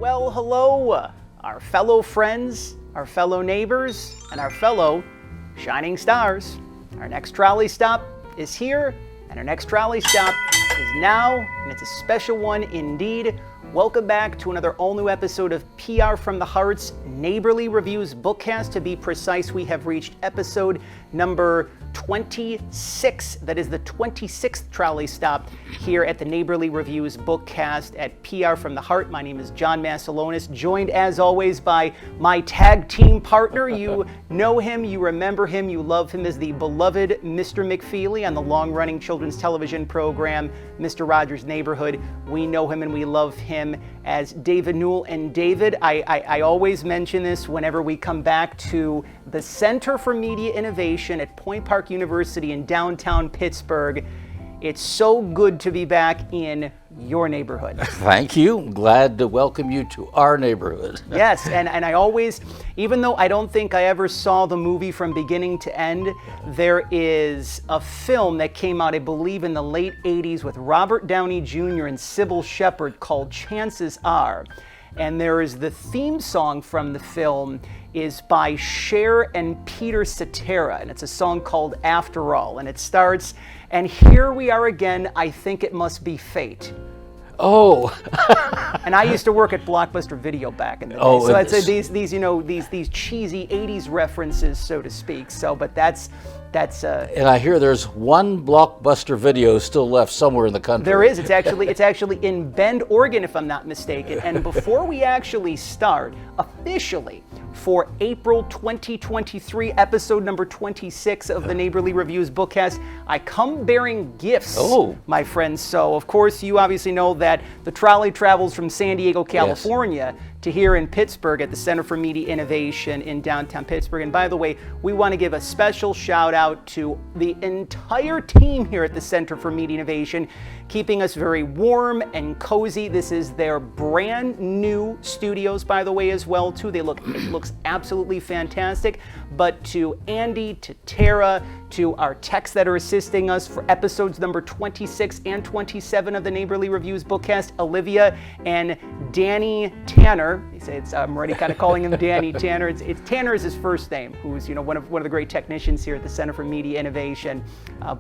Well, hello, our fellow friends, our fellow neighbors, and our fellow shining stars. Our next trolley stop is here, and our next trolley stop is now, and it's a special one indeed. Welcome back to another all-new episode of PR from the Heart's Neighborly Reviews Bookcast. To be precise, we have reached episode number 26. That is the 26th trolley stop here at the Neighborly Reviews Bookcast at PR from the Heart. My name is John Masiulionis, joined as always by my tag team partner. You know him, you remember him, you love him as the beloved Mr. McFeely on the long-running children's television program, Mr. Rogers' Neighborhood. We know him and we love him as David Newell. And David, I always mention this whenever we come back to the Center for Media Innovation at Point Park University in downtown Pittsburgh. It's so good to be back in your neighborhood. Thank you. I'm glad to welcome you to our neighborhood. Yes, and I always, even though I don't think I ever saw the movie from beginning to end, there is a film that came out, I believe, in the late 80s with Robert Downey Jr. and Sybil Shepherd called Chances Are. And there is the theme song from the film is by Cher and Peter Cetera, and it's a song called After All, and it starts, and here we are again, I think it must be fate. Oh. And I used to work at Blockbuster Video back in the day, so I'd say these cheesy 80s references, so to speak. So, but that's. And I hear there's one Blockbuster Video still left somewhere in the country. There is. It's actually in Bend, Oregon, if I'm not mistaken. And before we actually start officially for April 2023, episode number 26 of the Neighborly Reviews Bookcast, I come bearing gifts, my friends. So, of course, you obviously know that the trolley travels from San Diego, California, to here in Pittsburgh at the Center for Media Innovation in downtown Pittsburgh. And by the way, we want to give a special shout out to the entire team here at the Center for Media Innovation, keeping us very warm and cozy. This is their brand new studios, by the way, as well, too. It looks absolutely fantastic. But to Andy, to Tara, to our techs that are assisting us for episodes number 26 and 27 of the Neighborly Reviews Bookcast, Olivia and Danny Tanner. I'm already kind of calling him Danny Tanner. It's Tanner is his first name, who's one of the great technicians here at the Center for Media Innovation.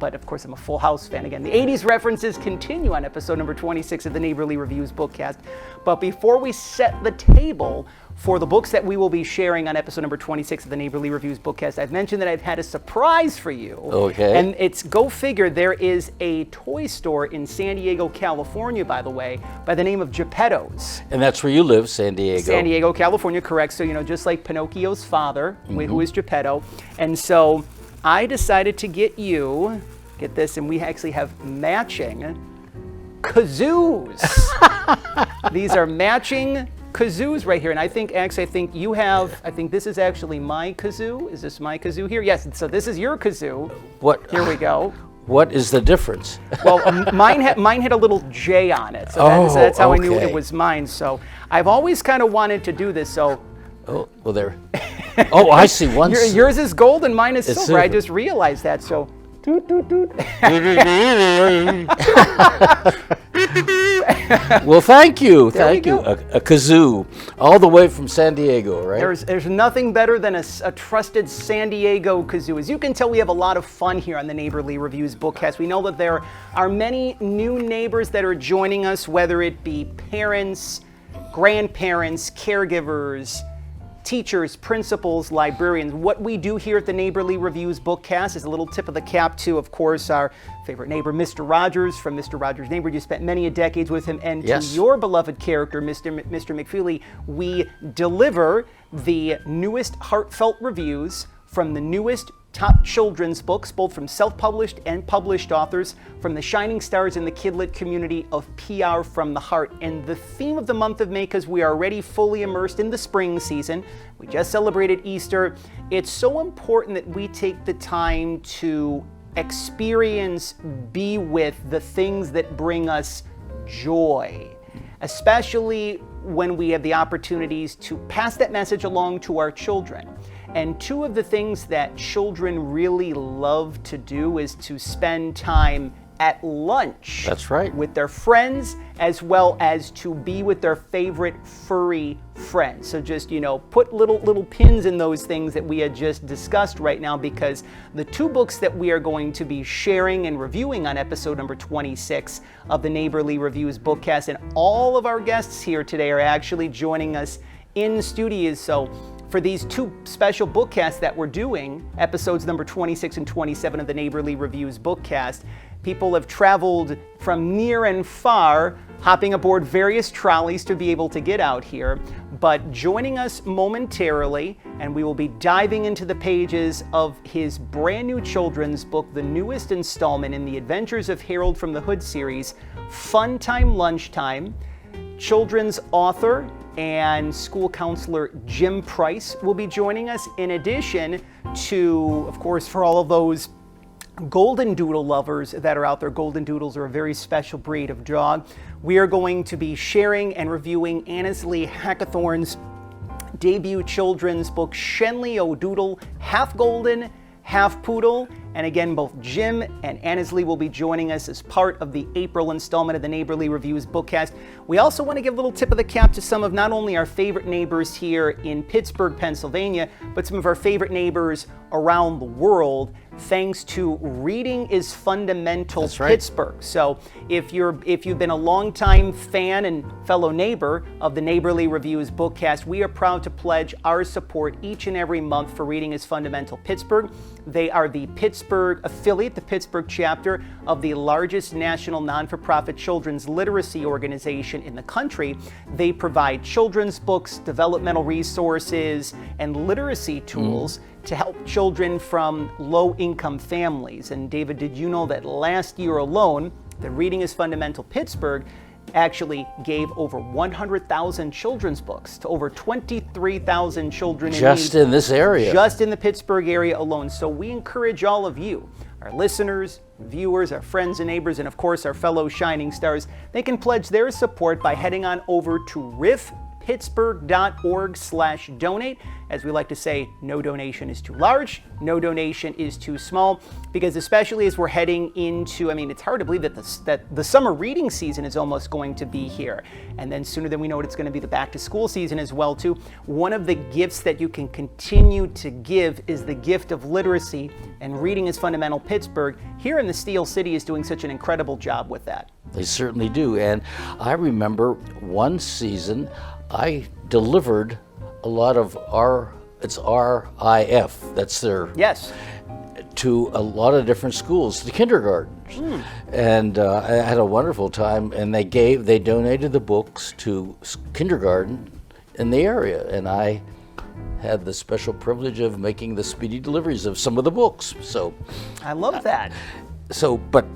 But of course, I'm a Full House fan. Again, the 80s references continue on episode number 26 of the Neighborly Reviews Bookcast. But before we set the table for the books that we will be sharing on episode number 26 of the Neighborly Reviews Bookcast, I've mentioned that I've had a surprise for you. Okay. And it's, go figure, there is a toy store in San Diego, California, by the way, by the name of Geppetto's. And that's where you live, San Diego. San Diego, California, correct. So, just like Pinocchio's father, who is Geppetto. And so I decided to get this, and we actually have matching kazoos. These are matching kazoos right here, and I think you have, I think this is actually my kazoo. Is this my kazoo here? Yes, so this is your kazoo. What? Here we go. What is the difference? Well, mine had a little J on it, so that's how I knew it was mine. So I've always kind of wanted to do this, so. Oh, well there. Oh, I see. Yours is gold and mine is silver. I just realized that, so. Toot, toot, toot. Well, thank you. Thank you. A kazoo, all the way from San Diego, right? There's nothing better than a trusted San Diego kazoo. As you can tell, we have a lot of fun here on the Neighborly Reviews Bookcast. We know that there are many new neighbors that are joining us, whether it be parents, grandparents, caregivers, teachers, principals, librarians. What we do here at the Neighborly Reviews Bookcast is a little tip of the cap to, of course, our favorite neighbor, Mr. Rogers, from Mr. Rogers' Neighborhood. You spent many decades with him. And to your beloved character, Mr. McFeely, we deliver the newest heartfelt reviews from the newest top children's books, both from self-published and published authors, from the shining stars in the kidlit community of PR from the Heart. And the theme of the month of May, because we are already fully immersed in the spring season, we just celebrated Easter, it's so important that we take the time to experience, be with the things that bring us joy, especially when we have the opportunities to pass that message along to our children. And two of the things that children really love to do is to spend time at lunch. That's right. With their friends, as well as to be with their favorite furry friends. So just, put little pins in those things that we had just discussed right now, because the two books that we are going to be sharing and reviewing on episode number 26 of the Neighborly Reviews Bookcast, and all of our guests here today are actually joining us in studios. So for these two special bookcasts that we're doing, episodes number 26 and 27 of the Neighborly Reviews Bookcast, people have traveled from near and far, hopping aboard various trolleys to be able to get out here. But joining us momentarily, and we will be diving into the pages of his brand new children's book, the newest installment in the Adventures of Harold from the Hood series, Fun Time Lunchtime. Children's author and school counselor Jim Price will be joining us, in addition to, of course, for all of those golden doodle lovers that are out there. Golden doodles are a very special breed of dog. We are going to be sharing and reviewing Annesley Hackathorn's debut children's book, Shenleigh O'Doodle, half golden, half poodle. And again, both Jim and Annesley will be joining us as part of the April installment of the Neighborly Reviews Bookcast. We also want to give a little tip of the cap to some of not only our favorite neighbors here in Pittsburgh, Pennsylvania, but some of our favorite neighbors around the world, thanks to Reading is Fundamental. That's right. Pittsburgh. So if you've been a longtime fan and fellow neighbor of the Neighborly Reviews Bookcast, we are proud to pledge our support each and every month for Reading is Fundamental Pittsburgh. They are the Pittsburgh affiliate, the Pittsburgh chapter of the largest national non-for-profit children's literacy organization in the country. They provide children's books, developmental resources, and literacy tools to help children from low-income families. And David, did you know that last year alone, the Reading is Fundamental Pittsburgh actually gave over 100,000 children's books to over 23,000 children just in this area, just in the Pittsburgh area alone. So we encourage all of you, our listeners, viewers, our friends and neighbors, and of course our fellow shining stars, they can pledge their support by heading on over to riffpittsburgh.org/donate. As we like to say, no donation is too large, no donation is too small, because especially as we're heading into, it's hard to believe that the summer reading season is almost going to be here. And then sooner than we know it, it's going to be the back to school season as well too. One of the gifts that you can continue to give is the gift of literacy, and Reading is Fundamental Pittsburgh here in the Steel City is doing such an incredible job with that. They certainly do. And I remember one season I delivered a lot of it's RIF, that's their, yes, to a lot of different schools, the kindergartens. And I had a wonderful time, and they donated the books to kindergarten in the area, and I had the special privilege of making the speedy deliveries of some of the books. So I love that. But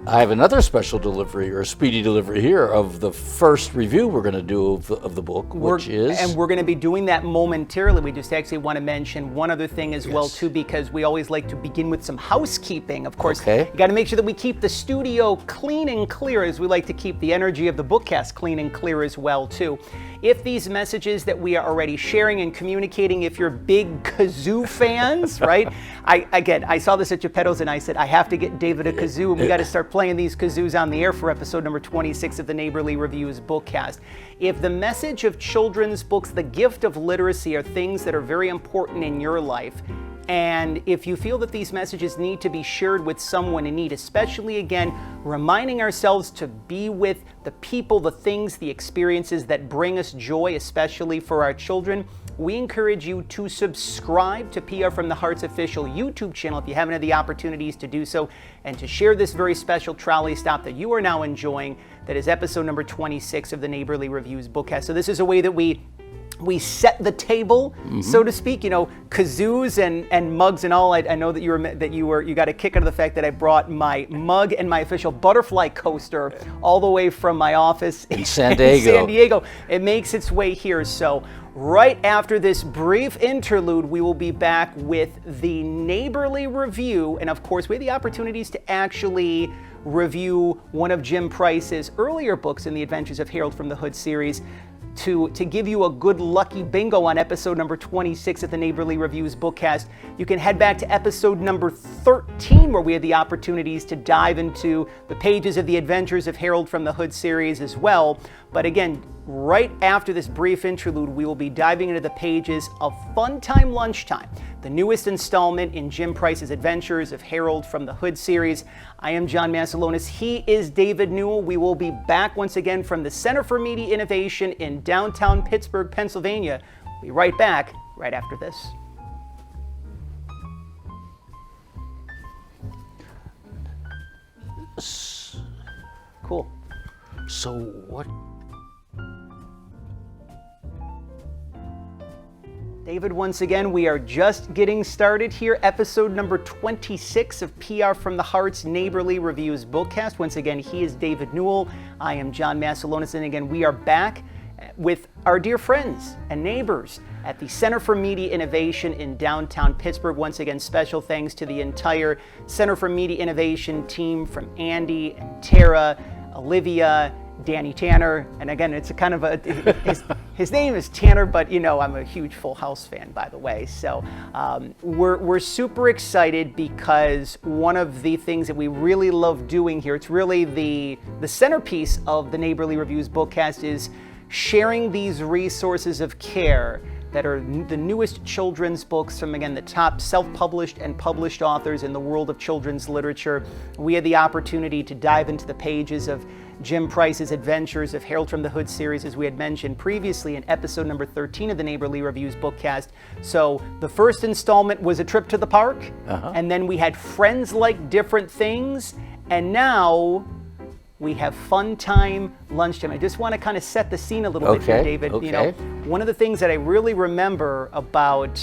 I have another special delivery, or speedy delivery here, of the first review we're going to do of the book, which is... And we're going to be doing that momentarily. We just actually want to mention one other thing as well, too, because we always like to begin with some housekeeping. Of course, you got to make sure that we keep the studio clean and clear, as we like to keep the energy of the bookcast clean and clear as well, too. If these messages that we are already sharing and communicating, if you're big kazoo fans, right? I saw this at Geppetto's and I said, I have to get David a kazoo, and we got to start playing these kazoos on the air for episode number 26 of the Neighborly Reviews Bookcast. If the message of children's books, the gift of literacy, are things that are very important in your life, and if you feel that these messages need to be shared with someone in need, especially, again, reminding ourselves to be with the people, the things, the experiences that bring us joy, especially for our children, we encourage you to subscribe to PR from the Heart's official YouTube channel if you haven't had the opportunities to do so, and to share this very special trolley stop that you are now enjoying, that is episode number 26 of the Neighborly Reviews Bookcast. So this is a way that we set the table, so to speak. Kazoos and mugs and all. I know that you got a kick out of the fact that I brought my mug and my official butterfly coaster all the way from my office in San Diego. It makes its way here. So right after this brief interlude, we will be back with the Neighborly Review, and of course we have the opportunities to actually review one of Jim Price's earlier books in the Adventures of Harold from the Hood series. to give you a good lucky bingo on episode number 26 of the Neighborly Reviews Bookcast, you can head back to episode number 13, where we had the opportunities to dive into the pages of the Adventures of Harold from the Hood series as well. But again, right after this brief interlude, we will be diving into the pages of Funtime Lunchtime, the newest installment in Jim Price's Adventures of Harold from the Hood series. I am John Masiulionis. He is David Newell. We will be back once again from the Center for Media Innovation in downtown Pittsburgh, Pennsylvania. We'll be right back right after this. Cool. So what? David, once again, we are just getting started here. Episode number 26 of PR from the Heart's Neighborly Reviews Bookcast. Once again, he is David Newell. I am John Masiulionis, and again, we are back with our dear friends and neighbors at the Center for Media Innovation in downtown Pittsburgh. Once again, special thanks to the entire Center for Media Innovation team, from Andy and Tara, Olivia, Danny Tanner, and again, it's a kind of a, his name is Tanner, but you know, I'm a huge Full House fan, by the way. So we're super excited because one of the things that we really love doing here, it's really the centerpiece of the Neighborly Reviews Bookcast, is sharing these resources of care that are the newest children's books from, again, the top self-published and published authors in the world of children's literature. We had the opportunity to dive into the pages of Jim Price's Adventures of Harold from the Hood series, as we had mentioned previously in episode number 13 of the Neighborly Reviews Bookcast. So the first installment was a trip to the park, and then we had Friends Like Different Things, and now we have Funtime Lunchtime. I just want to kind of set the scene a little bit here, David. Okay. You know, one of the things that I really remember about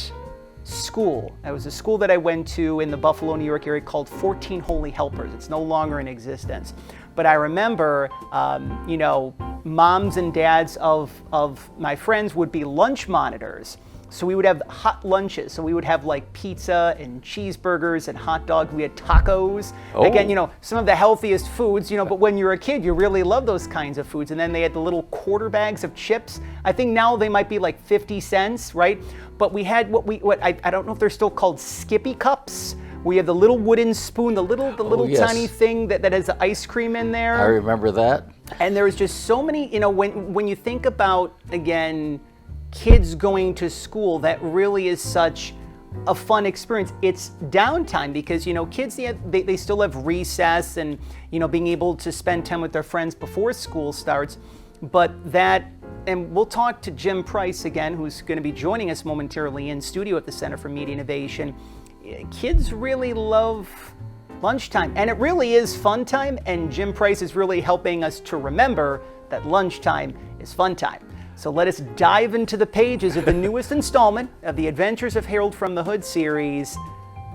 school, it was a school that I went to in the Buffalo, New York area called 14 Holy Helpers. It's no longer in existence. But I remember, you know, moms and dads of my friends would be lunch monitors. So we would have hot lunches. So we would have like pizza and cheeseburgers and hot dogs. We had tacos. Again, you know, some of the healthiest foods, you know, but when you're a kid, you really love those kinds of foods. And then they had the little quarter bags of chips. I think now they might be like 50 cents, right? But we had what I don't know if they're still called Skippy cups. We have the little wooden spoon, the little yes. tiny thing that has the ice cream in there. I remember that. And there was just so many, you know, when you think about, again, kids going to school, that really is such a fun experience. It's downtime because, you know, kids, they still have recess and, you know, being able to spend time with their friends before school starts. But that, and we'll talk to Jim Price again, who's going to be joining us momentarily in studio at the Center for Media Innovation. Kids really love lunchtime, and it really is fun time, and Jim Price is really helping us to remember that lunchtime is fun time. So let us dive into the pages of the newest installment of the Adventures of Harold from the Hood series,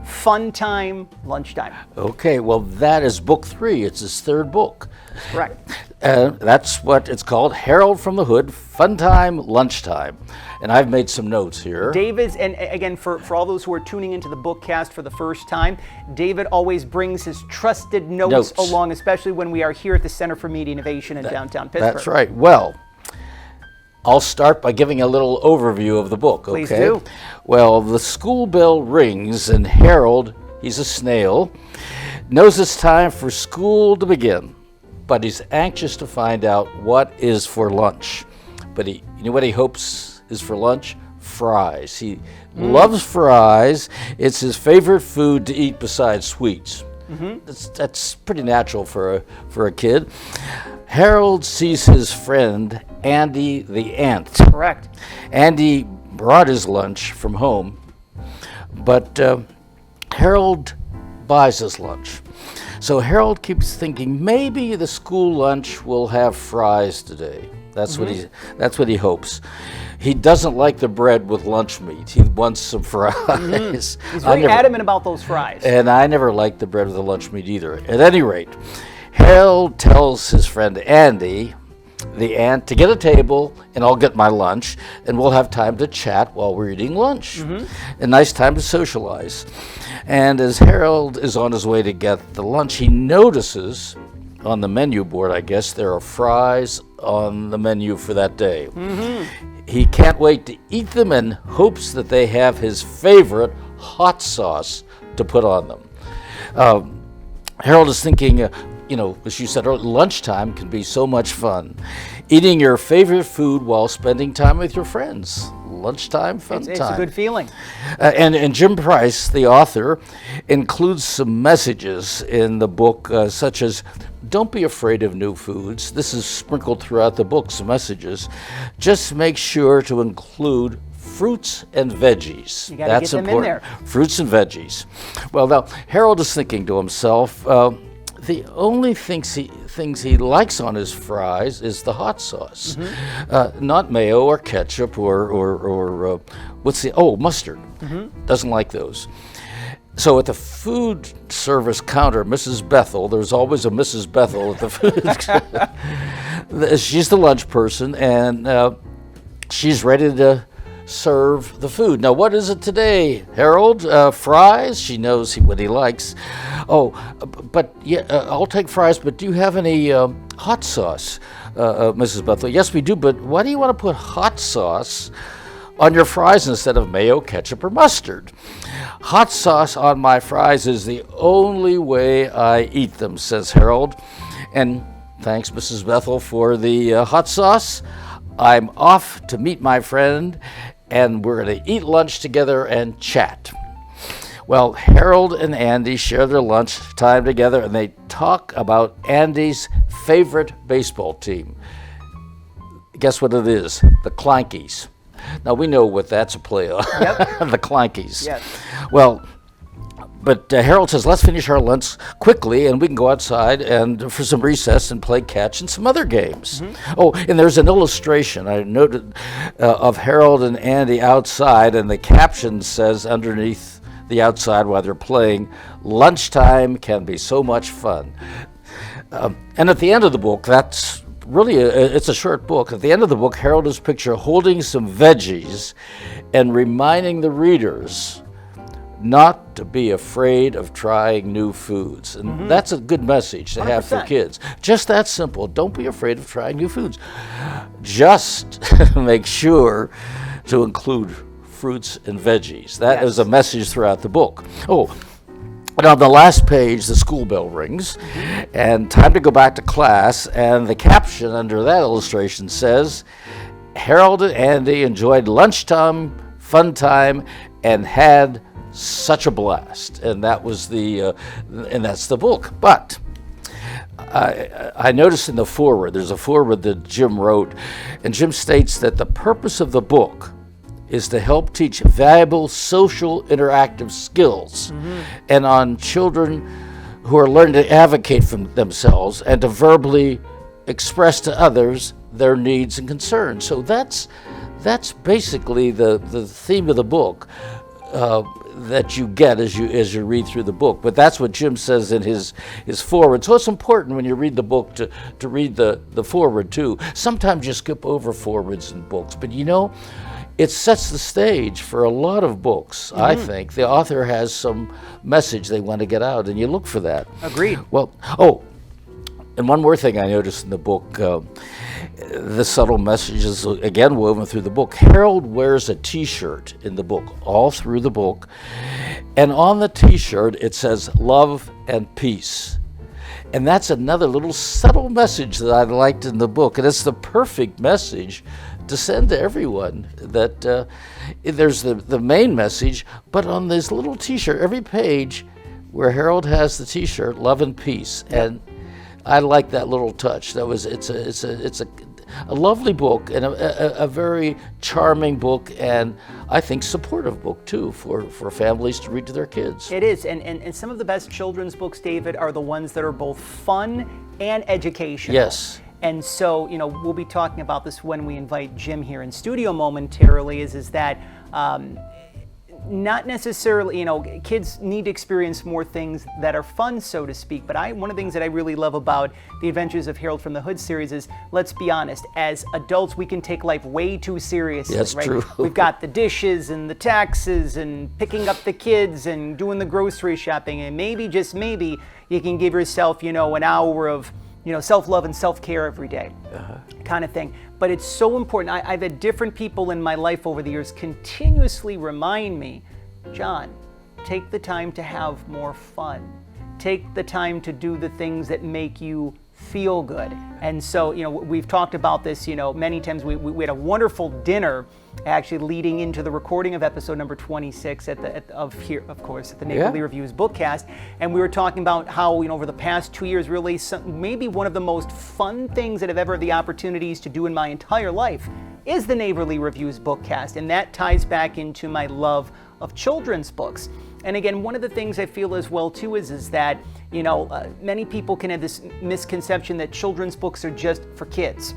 Funtime Lunchtime. Okay, well, that is book 3. It's his 3rd book. Correct. That's what it's called, Harold from the Hood, Funtime Lunchtime. And I've made some notes here. David's, and again, for all those who are tuning into the Bookcast for the first time, David always brings his trusted notes along, especially when we are here at the Center for Media Innovation in downtown Pittsburgh. That's right. Well, I'll start by giving a little overview of the book, okay? Please do. Well, the school bell rings, and Harold, he's a snail, knows it's time for school to begin, but he's anxious to find out what is for lunch. But you know what he hopes is for lunch? Fries. He loves fries. It's his favorite food to eat besides sweets. That's pretty natural for a kid. Harold sees his friend Andy the ant. Correct. Andy brought his lunch from home, but Harold buys his lunch. So Harold keeps thinking maybe the school lunch will have fries today. That's what he hopes. He doesn't like the bread with lunch meat. He wants some fries. He's very adamant about those fries. And I never liked the bread with the lunch meat either. At any rate, Harold tells his friend Andy, the ant, to get a table and I'll get my lunch and we'll have time to chat while we're eating lunch. A nice time to socialize. And as Harold is on his way to get the lunch, he notices on the menu board, I guess, there are fries on the menu for that day. He can't wait to eat them and hopes that they have his favorite hot sauce to put on them. Harold is thinking, as you said, lunchtime can be so much fun. Eating your favorite food while spending time with your friends. Lunchtime, fun time. It's a good feeling. And Jim Price, the author, includes some messages in the book, such as, don't be afraid of new foods. This is sprinkled throughout the book, some messages. Just make sure to include fruits and veggies. You gotta get them in there. Fruits and veggies. Well, now, Harold is thinking to himself, the only things he likes on his fries is the hot sauce, not mayo or ketchup or mustard. Doesn't like those. So at the food service counter, Mrs. Bethel, there's always a Mrs. Bethel at the food. She's the lunch person, and she's ready to serve the food. Now, what is it today, Harold? Fries? She knows what he likes. But yeah, I'll take fries, but do you have any hot sauce, Mrs. Bethel? Yes, we do, but why do you want to put hot sauce on your fries instead of mayo, ketchup, or mustard? Hot sauce on my fries is the only way I eat them, says Harold. And thanks, Mrs. Bethel, for the hot sauce. I'm off to meet my friend, and we're going to eat lunch together and chat. Well, Harold and Andy share their lunch time together, and they talk about Andy's favorite baseball team. Guess what it is? The Clankies. Now, we know what that's a play on. Yep. The Clankies. Yes. Well, but Harold says, let's finish our lunch quickly and we can go outside and for some recess and play catch and some other games. Oh, and there's an illustration I noted of Harold and Andy outside, and the caption says underneath the outside while they're playing, lunchtime can be so much fun. And at the end of the book, that's really, it's a short book. At the end of the book, Harold is pictured holding some veggies and reminding the readers not to be afraid of trying new foods. And that's a good message to have for kids. Just that simple. Don't be afraid of trying new foods. Just make sure to include fruits and veggies. That is a message throughout the book. Oh, and on the last page, the school bell rings, and time to go back to class, and the caption under that illustration says, Harold and Andy enjoyed lunchtime, fun time, and had such a blast. And that was and that's the book. But I noticed in the foreword, there's a foreword that Jim wrote, and Jim states that the purpose of the book is to help teach valuable social interactive skills and on children who are learning to advocate for themselves and to verbally express to others their needs and concerns. So that's basically the theme of the book that you get as you read through the book. But that's what Jim says in his foreword. So it's important when you read the book to read the foreword too. Sometimes you skip over forewords in books, but it sets the stage for a lot of books. I think the author has some message they want to get out, and you look for that. Agreed. Well, and one more thing I noticed in the book, the subtle message is again woven through the book. Harold wears a T-shirt in the book, all through the book, and on the T-shirt it says love and peace. And that's another little subtle message that I liked in the book, and it's the perfect message to send to everyone, that there's the main message, but on this little T-shirt, every page where Harold has the T-shirt, love and peace, and I like that little touch. It's a lovely book and a very charming book, and I think supportive book too for families to read to their kids. It is, and some of the best children's books, David, are the ones that are both fun and educational. Yes. And so, we'll be talking about this when we invite Jim here in studio momentarily, is that not necessarily, kids need to experience more things that are fun, so to speak. But one of the things that I really love about The Adventures of Harold from the Hood series is, let's be honest, as adults, we can take life way too seriously. That's right? true. We've got the dishes and the taxes and picking up the kids and doing the grocery shopping. And maybe, just maybe, you can give yourself, an hour of self-love and self-care every day, kind of thing. But it's so important. I've had different people in my life over the years continuously remind me, John, take the time to have more fun. Take the time to do the things that make you feel good. And so, we've talked about this, many times. We had a wonderful dinner actually leading into the recording of episode number 26 at the Neighborly Reviews Bookcast. And we were talking about how, over the past 2 years, really maybe one of the most fun things that I've ever had the opportunities to do in my entire life is the Neighborly Reviews Bookcast. And that ties back into my love of children's books. And again, one of the things I feel as well too is that, many people can have this misconception that children's books are just for kids.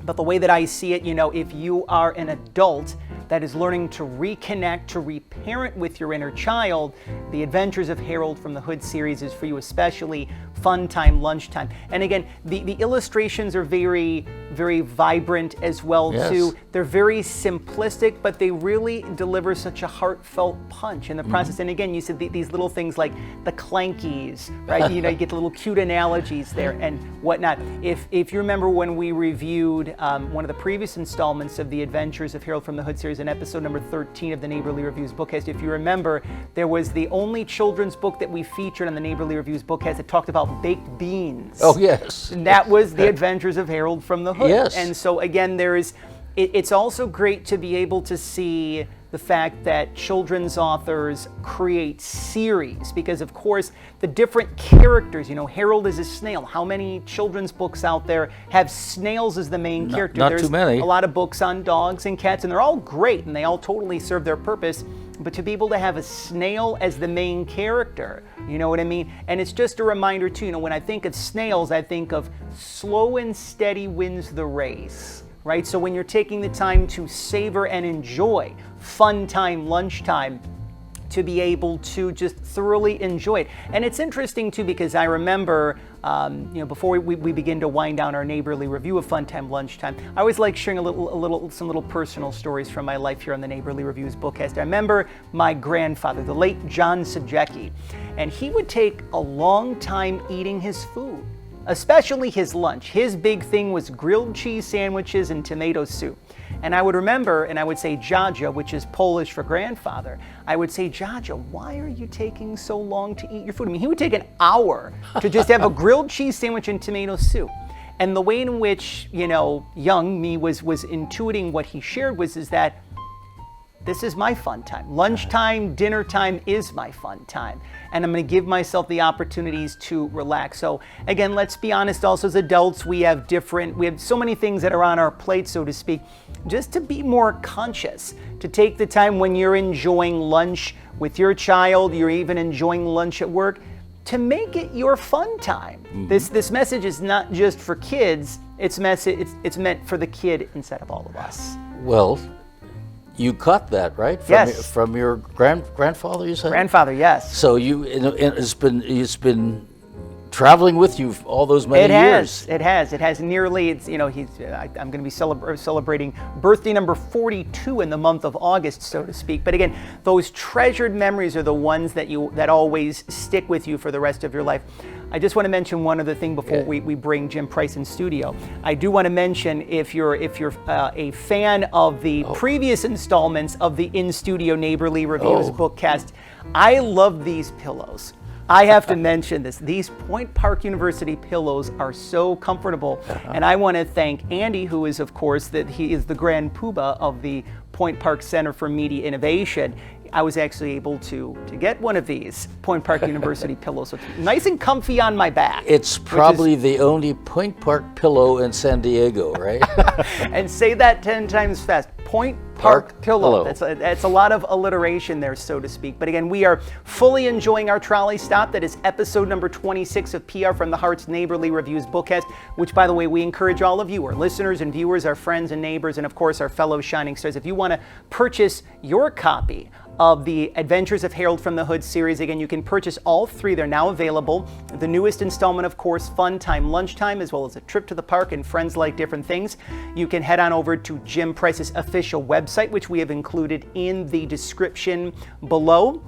But the way that I see it, if you are an adult that is learning to reconnect, to reparent with your inner child, The Adventures of Harold from the Hood series is for you, especially fun time, lunchtime. And again, the illustrations are very, very vibrant as well too. They're very simplistic, but they really deliver such a heartfelt punch in the process. And again, you said these little things like the clankies, right? You get the little cute analogies there and whatnot. If you remember when we reviewed one of the previous installments of The Adventures of Harold from the Hood series in episode number 13 of the Neighborly Reviews Bookcast, if you remember, there was the only children's book that we featured on the Neighborly Reviews Bookcast that talked about baked beans. Oh, yes. And that was The Adventures of Harold from the Hood. Yes. And so again, it's also great to be able to see the fact that children's authors create series, because of course the different characters, Harold is a snail. How many children's books out there have snails as the main character? Not There's too many. a lot of books on dogs and cats, and they're all great and they all totally serve their purpose. But to be able to have a snail as the main character, you know what I mean? And it's just a reminder too, when I think of snails, I think of slow and steady wins the race. Right? So when you're taking the time to savor and enjoy fun time, lunchtime, to be able to just thoroughly enjoy it. And it's interesting too, because I remember, before we begin to wind down our neighborly review of Fun Time Lunchtime, I always like sharing some little personal stories from my life here on the Neighborly Reviews Bookcast. I remember my grandfather, the late John Subjecki, and he would take a long time eating his food, especially his lunch. His big thing was grilled cheese sandwiches and tomato soup. And I would remember, and I would say, Jaja, which is Polish for grandfather, I would say, Jaja, why are you taking so long to eat your food? I mean, he would take an hour to just have a grilled cheese sandwich and tomato soup. And the way in which, young me was intuiting what he shared is that this is my fun time. Lunchtime, dinner time is my fun time. And I'm going to give myself the opportunities to relax. So again, let's be honest, also as adults, we have so many things that are on our plate, so to speak, just to be more conscious, to take the time when you're enjoying lunch with your child, you're even enjoying lunch at work, to make it your fun time. Mm-hmm. This message is not just for kids, it's meant for the kid instead of all of us. Well, you caught that, right? Yes. From your grandfather, you said? Grandfather, yes. So it's been traveling with you all those many years. It has nearly. I'm going to be celebrating birthday number 42 in the month of August, so to speak. But again, those treasured memories are the ones that always stick with you for the rest of your life. I just want to mention one other thing before we bring Jim Price in studio. I do want to mention, if you're a fan of the previous installments of the In Studio Neighborly Reviews Bookcast, I love these pillows. I have to mention this. These Point Park University pillows are so comfortable. And I want to thank Andy, who is, of course, he is the grand poobah of the Point Park Center for Media Innovation. I was actually able to get one of these Point Park University pillows. So it's nice and comfy on my back. It's probably the only Point Park pillow in San Diego, right? And say that 10 times fast. Point Park pillow. That's a lot of alliteration there, so to speak. But again, we are fully enjoying our trolley stop. That is episode number 26 of PR from the Heart's Neighborly Reviews Bookcast, which, by the way, we encourage all of you, our listeners and viewers, our friends and neighbors, and of course, our fellow Shining Stars. If you want to purchase your copy of the Adventures of Harold from the Hood series, again, you can purchase all three. They're now available. The newest installment, of course, Fun Time Lunchtime, as well as a trip to the park and Friends Like Different Things. You can head on over to Jim Price's official website, which we have included in the description below,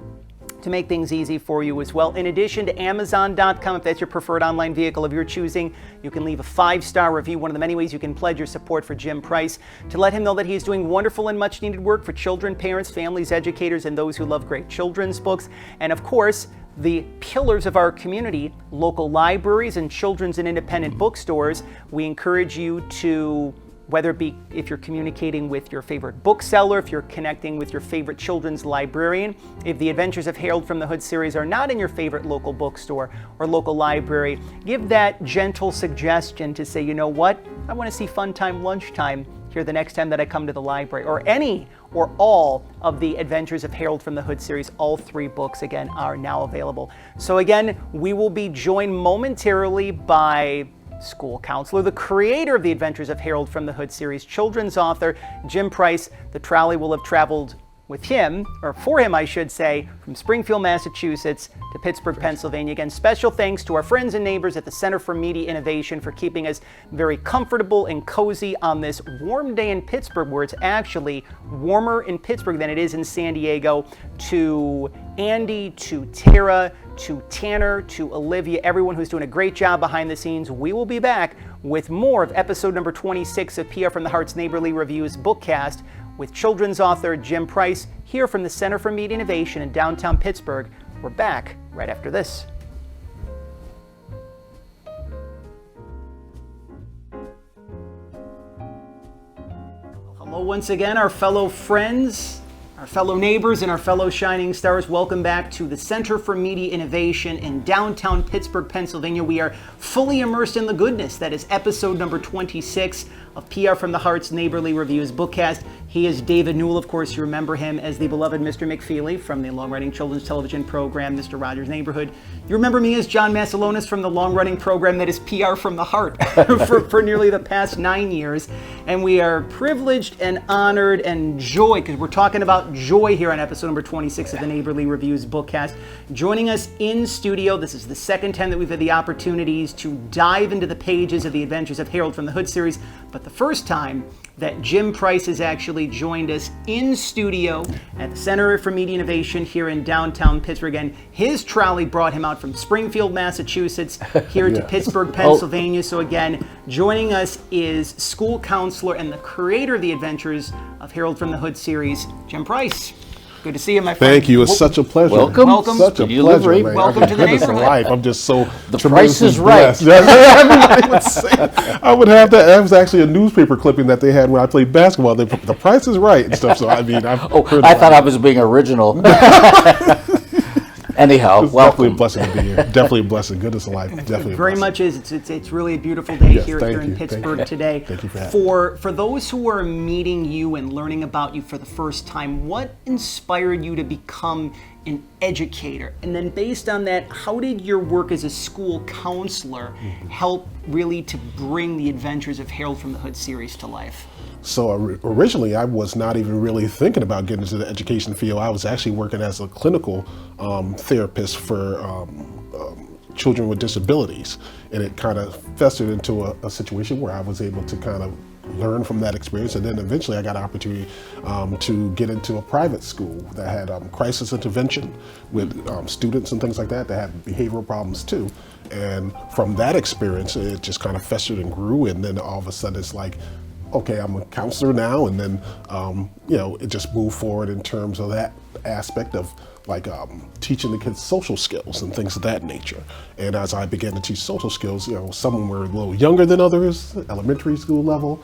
to make things easy for you as well. In addition to Amazon.com, if that's your preferred online vehicle of your choosing, you can leave a 5-star review, one of the many ways you can pledge your support for Jim Price, to let him know that he is doing wonderful and much needed work for children, parents, families, educators, and those who love great children's books. And of course, the pillars of our community, local libraries and children's and independent bookstores. We encourage you to, whether it be if you're communicating with your favorite bookseller, if you're connecting with your favorite children's librarian, if the Adventures of Harold from the Hood series are not in your favorite local bookstore or local library, give that gentle suggestion to say, you know what, I want to see Fun Time Lunchtime here the next time that I come to the library, or any or all of the Adventures of Harold from the Hood series. All 3 books, again, are now available. So again, we will be joined momentarily by school counselor, the creator of the Adventures of Harold from the Hood series, children's author, Jim Price. The trolley will have traveled with him, or for him I should say, from Springfield, Massachusetts to Pittsburgh, Pennsylvania. Again, special thanks to our friends and neighbors at the Center for Media Innovation for keeping us very comfortable and cozy on this warm day in Pittsburgh, where it's actually warmer in Pittsburgh than it is in San Diego. To Andy, to Tara, to Tanner, to Olivia, everyone who's doing a great job behind the scenes. We will be back with more of episode number 26 of PR from the Heart's Neighborly Reviews Bookcast with children's author Jim Price here from the Center for Media Innovation in downtown Pittsburgh. We're back right after this. Hello once again, our fellow friends, our fellow neighbors, and our fellow shining stars. Welcome back to the Center for Media Innovation in downtown Pittsburgh, Pennsylvania. We are fully immersed in the goodness that is episode number 26 of PR from the Heart's Neighborly Reviews Bookcast. He is David Newell. Of course, you remember him as the beloved Mr. McFeely from the long-running children's television program, Mr. Rogers' Neighborhood. You remember me as John Masiulionis from the long-running program that is PR from the Heart for nearly the past 9 years. And we are privileged and honored and joy, because we're talking about joy here on episode number 26 of the Neighborly Reviews Bookcast. Joining us in studio, this is the second time that we've had the opportunities to dive into the pages of the Adventures of Harold from the Hood series, but the first time that Jim Price has actually joined us in studio at the Center for Media Innovation here in downtown Pittsburgh. And his trolley brought him out from Springfield, Massachusetts, here to Pittsburgh, Pennsylvania. So again, joining us is school counselor and the creator of the Adventures of Harold from the Hood series, Jim Price. Good to see you, my friend. Thank you. It's such a pleasure. Welcome. Such a pleasure, man. Welcome to the neighborhood. I'm just so The Price is Right. Everybody would say, I would have that. That was actually a newspaper clipping that they had when I played basketball. They put The Price is Right and stuff. So I mean, I thought I was being original. Anyhow, It's welcome. definitely a blessing to be here. Definitely a blessing. Goodness alive. Definitely Very a blessing. much is. It's really a beautiful day Yes, here thank in you. Pittsburgh Thank you. today. Thank you for having me. For those who are meeting you and learning about you for the first time, what inspired you to become an educator? And then based on that, how did your work as a school counselor help really to bring the Adventures of Harold from the Hood series to life? So originally, I was not even really thinking about getting into the education field. I was actually working as a clinical therapist for children with disabilities. And it kind of festered into a situation where I was able to kind of learn from that experience. And then eventually I got an opportunity to get into a private school that had crisis intervention with students and things like that that had behavioral problems too. And from that experience, it just kind of festered and grew. And then all of a sudden it's like, okay, I'm a counselor now. And then, it just moved forward in terms of that aspect of like teaching the kids social skills and things of that nature. And as I began to teach social skills, some were a little younger than others, elementary school level.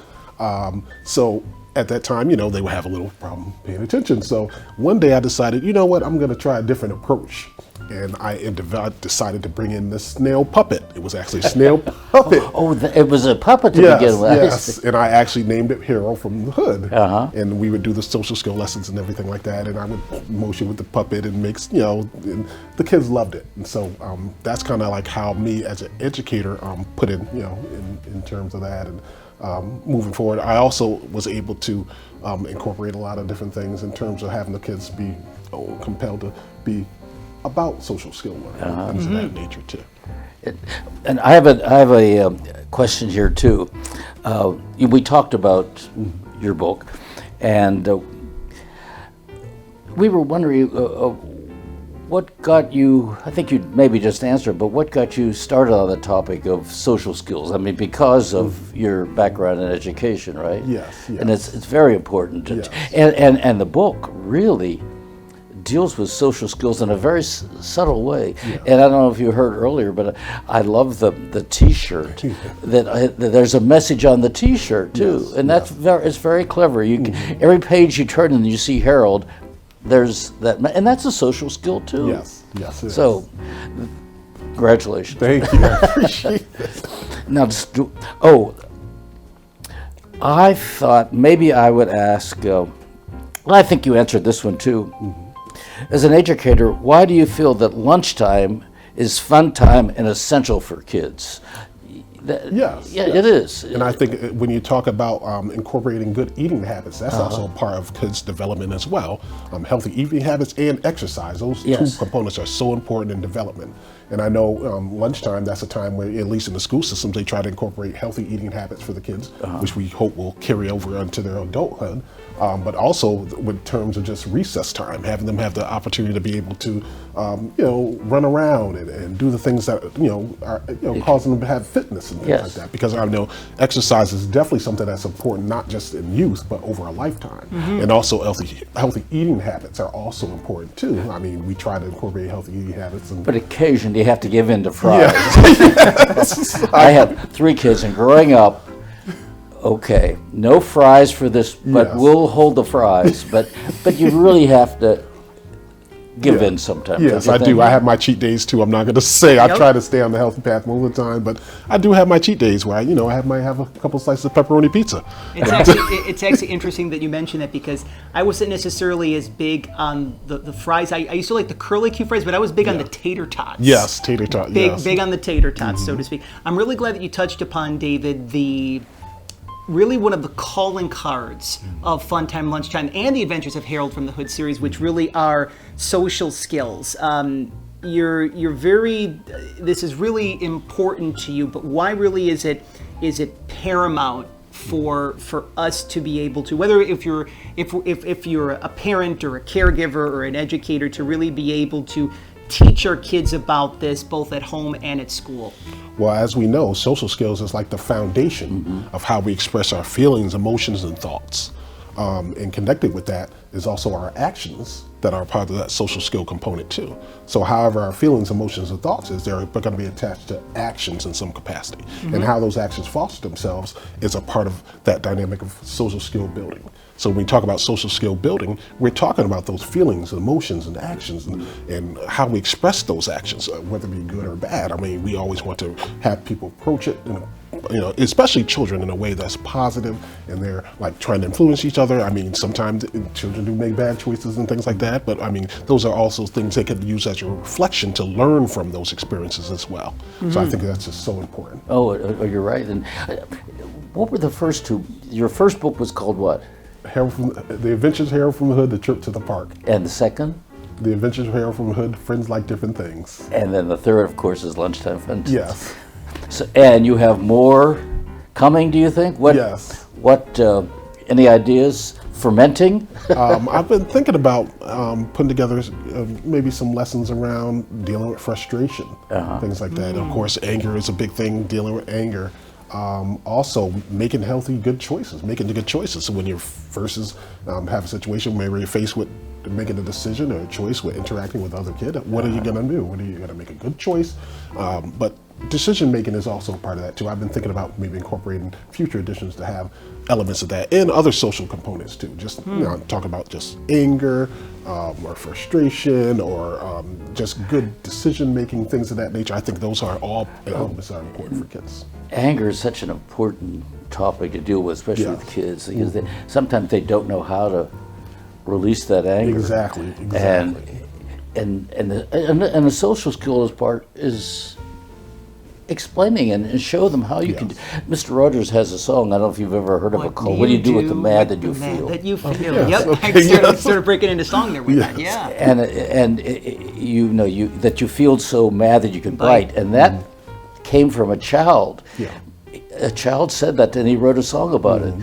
So at that time, they would have a little problem paying attention. So one day I decided, you know what, I'm gonna try a different approach. And I decided to bring in the snail puppet. It was actually a snail puppet. It was a puppet to begin with. Yes, and I actually named it Harold from the Hood. Uh-huh. And we would do the social skill lessons and everything like that. And I would motion with the puppet and and the kids loved it. And so that's kind of like how me as an educator put in, in terms of that. And moving forward, I also was able to incorporate a lot of different things in terms of having the kids be compelled to be about social skill learning, things of that nature too. And I have a question here too. We talked about your book, and we were wondering what got you, I think you maybe just answered, but what got you started on the topic of social skills? I mean, because of your background in education, right? Yes. And it's very important. Yes. And the book really deals with social skills in a very subtle way. Yeah. And I don't know if you heard earlier, but I love the T-shirt. that there's a message on the T-shirt too, Yes, and that's it's very clever. You can, every page you turn and you see Harold, there's that, and that's a social skill too. Yes. Yes. It So, congratulations. Thank you. I appreciate it. Now, I thought maybe I would ask. Well, I think you answered this one too. As an educator, why do you feel that lunchtime is fun time and essential for kids? Yes. Yeah, it is. And I think when you talk about incorporating good eating habits, that's also part of kids' development as well. Healthy eating habits and exercise, those two components are so important in development. And I know lunchtime, that's a time where, at least in the school systems, they try to incorporate healthy eating habits for the kids, which we hope will carry over into their adulthood. But also with terms of just recess time, having them have the opportunity to be able to, run around and do the things that, are, causing them to have fitness and things like that. Because I know exercise is definitely something that's important, not just in youth, but over a lifetime. And also healthy eating habits are also important too. I mean, we try to incorporate healthy eating habits. But occasionally you have to give in to fries. Yeah. I have 3 kids, and growing up, okay, no fries for this, but we'll hold the fries. But you really have to give in sometimes. Yes, I do. I have my cheat days too. I'm not going to say I try to stay on the healthy path most of the time, but I do have my cheat days where I might have a couple slices of pepperoni pizza. It's actually interesting that you mention that, because I wasn't necessarily as big on the fries. I used to like the curly-Q fries, but I was big on the tater tots. Yes, tater tots. Big on the tater tots, so to speak. I'm really glad that you touched upon, David, really one of the calling cards of Fun Time Lunchtime and the Adventures of Harold from the Hood series, which really are social skills. You're very, this is really important to you, but why really is it paramount for us to be able to, whether if you're a parent or a caregiver or an educator, to really be able to teach our kids about this both at home and at school? Well, as we know, social skills is like the foundation of how we express our feelings, emotions, and thoughts. And connected with that is also our actions that are part of that social skill component too. So however our feelings, emotions, and thoughts is, they're going to be attached to actions in some capacity. And how those actions foster themselves is a part of that dynamic of social skill building. So when we talk about social skill building, we're talking about those feelings, emotions, and actions, and how we express those actions, whether it be good or bad. I mean, we always want to have people approach it, especially children, in a way that's positive, and they're like trying to influence each other. I mean, sometimes children do make bad choices and things like that, but I mean, those are also things they could use as a reflection to learn from those experiences as well. So I think that's just so important. Oh, you're right. And what were the first two? Your first book was called what? The Adventures of Harold from the Hood, The Trip to the Park. And the second? The Adventures of Harold from the Hood, Friends Like Different Things. And then the third, of course, is Lunchtime Fun. Yes. So, and you have more coming, do you think? Yes. What, any ideas? Fermenting? I've been thinking about putting together maybe some lessons around dealing with frustration, things like that. Of course, anger is a big thing, dealing with anger. Also making healthy, good choices, making the good choices. So when you're versus have a situation where you're faced with making a decision or a choice with interacting with other kids, what are you going to do? What are you going to make a good choice? But decision making is also part of that too. I've been thinking about maybe incorporating future editions to have elements of that and other social components too. Just talk about just anger or frustration or just good decision making, things of that nature. I think those are all elements that are important for kids. Anger is such an important topic to deal with, especially with kids, because sometimes they don't know how to release that anger. Exactly. And the social skills part is explaining and show them how you can. Mr. Rogers has a song. I don't know if you've ever heard of it called "What Do You Do with the Mad That You Feel?" That you feel. Yes. Yep. Okay, I started breaking into song there with that. Yeah. And that you feel so mad that you can bite, and that came from a child. Yeah. a child said that, and he wrote a song about it.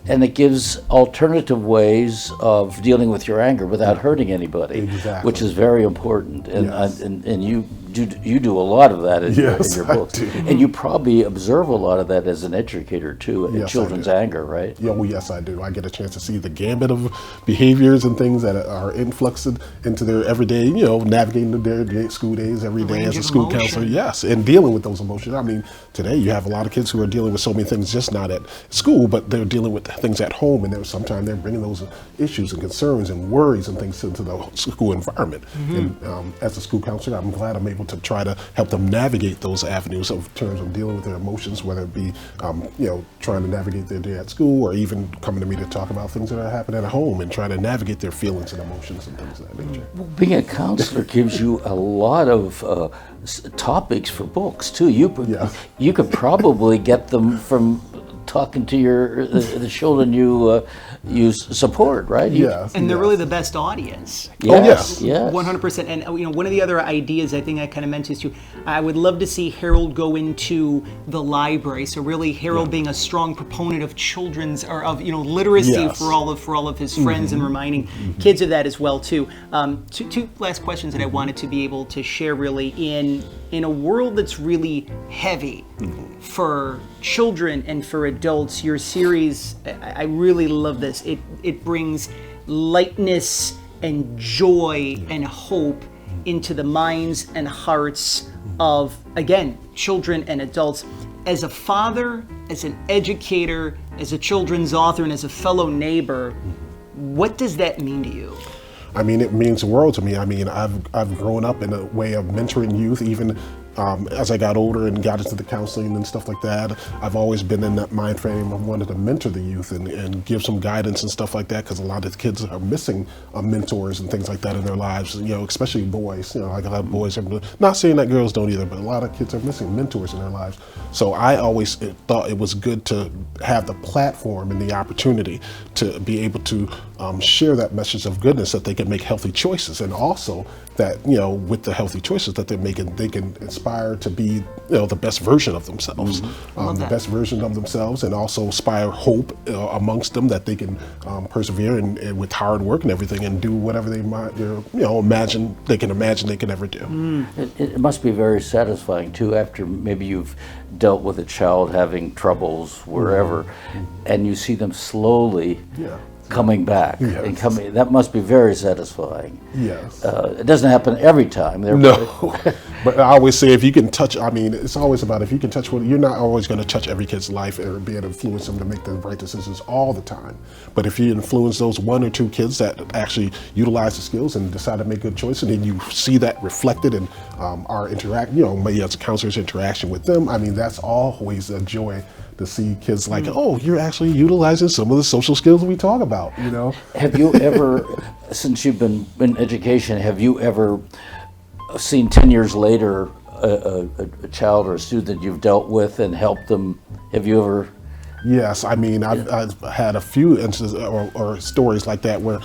And it gives alternative ways of dealing with your anger without hurting anybody, Exactly. which is very important. And Yes. and you do a lot of that in, Yes, your I books. do. And you probably observe a lot of that as an educator too, in Yes, I children's do. anger, right? Yeah, well, yes, I do. I get a chance to see the gambit of behaviors and things that are influxed into their everyday, navigating their school days every day range as a of school emotion. counselor. Yes, and dealing with those emotions. I mean, today you have a lot of kids who are dealing with so many things, just not at school, but they're dealing with things at home, and sometimes they're bringing those issues and concerns and worries and things into the school environment. And as a school counselor, I'm glad I'm able to try to help them navigate those avenues of terms of dealing with their emotions, whether it be, trying to navigate their day at school, or even coming to me to talk about things that are happening at home and trying to navigate their feelings and emotions and things of that nature. Being a counselor gives you a lot of topics for books too. Yeah. You could probably get them from talking to the children you support, right? Yes. And they're yes. really the best audience. Yes, yes. 100%. And one of the other ideas I think I kind of mentioned too, I would love to see Harold go into the library. So really Harold being a strong proponent of children's, or of literacy Yes. for all of his friends, and reminding kids of that as well too. Two last questions that I wanted to be able to share really in a world that's really heavy for children and for adults. Your series, I really love this. It brings lightness and joy and hope into the minds and hearts of, again, children and adults. As a father, as an educator, as a children's author, and as a fellow neighbor, what does that mean to you? I mean, it means the world to me. I mean, I've grown up in a way of mentoring youth, even as I got older and got into the counseling and stuff like that. I've always been in that mind frame of wanting to mentor the youth and give some guidance and stuff like that, because a lot of the kids are missing mentors and things like that in their lives, especially boys. Like a lot of boys, not saying that girls don't either, but a lot of kids are missing mentors in their lives. So I always thought it was good to have the platform and the opportunity to be able to share that message of goodness, that they can make healthy choices, and also that with the healthy choices that they're making, they can inspire to be the best version of themselves, the best version of themselves, and also inspire hope amongst them, that they can persevere and with hard work and everything, and do whatever they might imagine they can ever do. It must be very satisfying too, after maybe you've dealt with a child having troubles wherever, and you see them slowly coming back and coming. That must be very satisfying. Yes. It doesn't happen every time. No, but I always say, if you can touch, I mean, it's always about, if you can touch you're not always going to touch every kid's life or be able to influence them to make the right decisions all the time. But if you influence those one or two kids that actually utilize the skills and decide to make good choices, and then you see that reflected in our maybe as a counselor's interaction with them, I mean, that's always a joy to see kids like, oh, you're actually utilizing some of the social skills we talk about, Have you ever, since you've been in education, have you ever seen 10 years later a child or a student you've dealt with and helped them? Have you ever? Yes, I mean, I've had a few instances or stories like that where,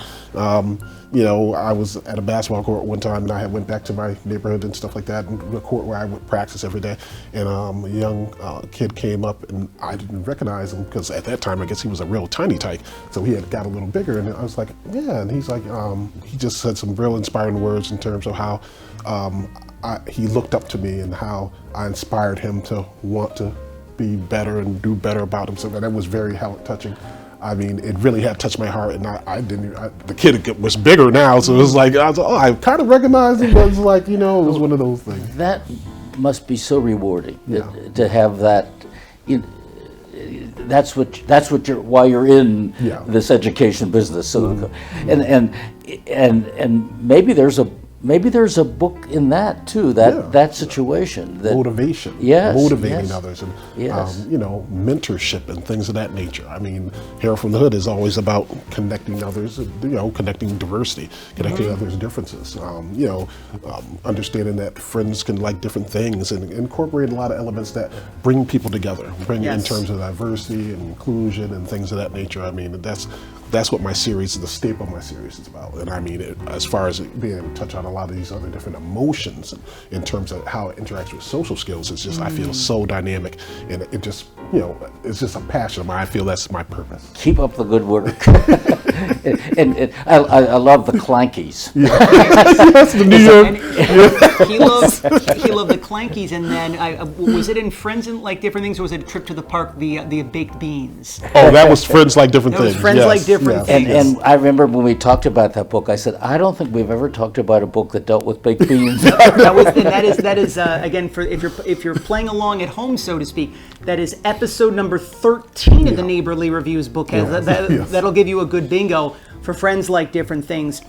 I was at a basketball court one time, and I went back to my neighborhood and stuff like that, and the court where I would practice every day, and a young kid came up, and I didn't recognize him, because at that time I guess he was a real tiny tyke, so he had got a little bigger, and I was like, yeah, and he's like, he just said some real inspiring words in terms of how he looked up to me and how I inspired him to want to be better and do better about himself, and that was very touching. I mean, it really had touched my heart, and the kid was bigger now, so it was like, I kind of recognized him, but it was like, it was one of those things. That must be so rewarding to have that. That's why you're in this education business. So, and maybe there's a book in that too. That situation. That, motivation. Yes. Motivating yes. others, and Yes. mentorship and things of that nature. I mean, Hair from the Hood is always about connecting others. Connecting diversity, connecting others' differences. Understanding that friends can like different things, and incorporating a lot of elements that bring people together. In terms of diversity and inclusion and things of that nature. I mean, that's that's what my series, the staple of my series is about. And I mean, as far as being able to touch on a lot of these other different emotions in terms of how it interacts with social skills, it's just, I feel so dynamic, and it just, it's just a passion of mine. I feel that's my purpose. Keep up the good work. and I love the clankies. That's the New York. He loved the clankies, and then was it in Friends and Like Different Things, or was it a Trip to the Park, the baked beans? Oh, that was Friends Like Different That was Things. Friends Yes, Like Different yes. Things. And I remember when we talked about that book, I said, I don't think we've ever talked about a book that dealt with baked beans. that is again, for if you're playing along at home, so to speak, that is episode number 13 of the Neighborly Reviews Bookcast. That'll give you a good bingo for Friends Like Different Things.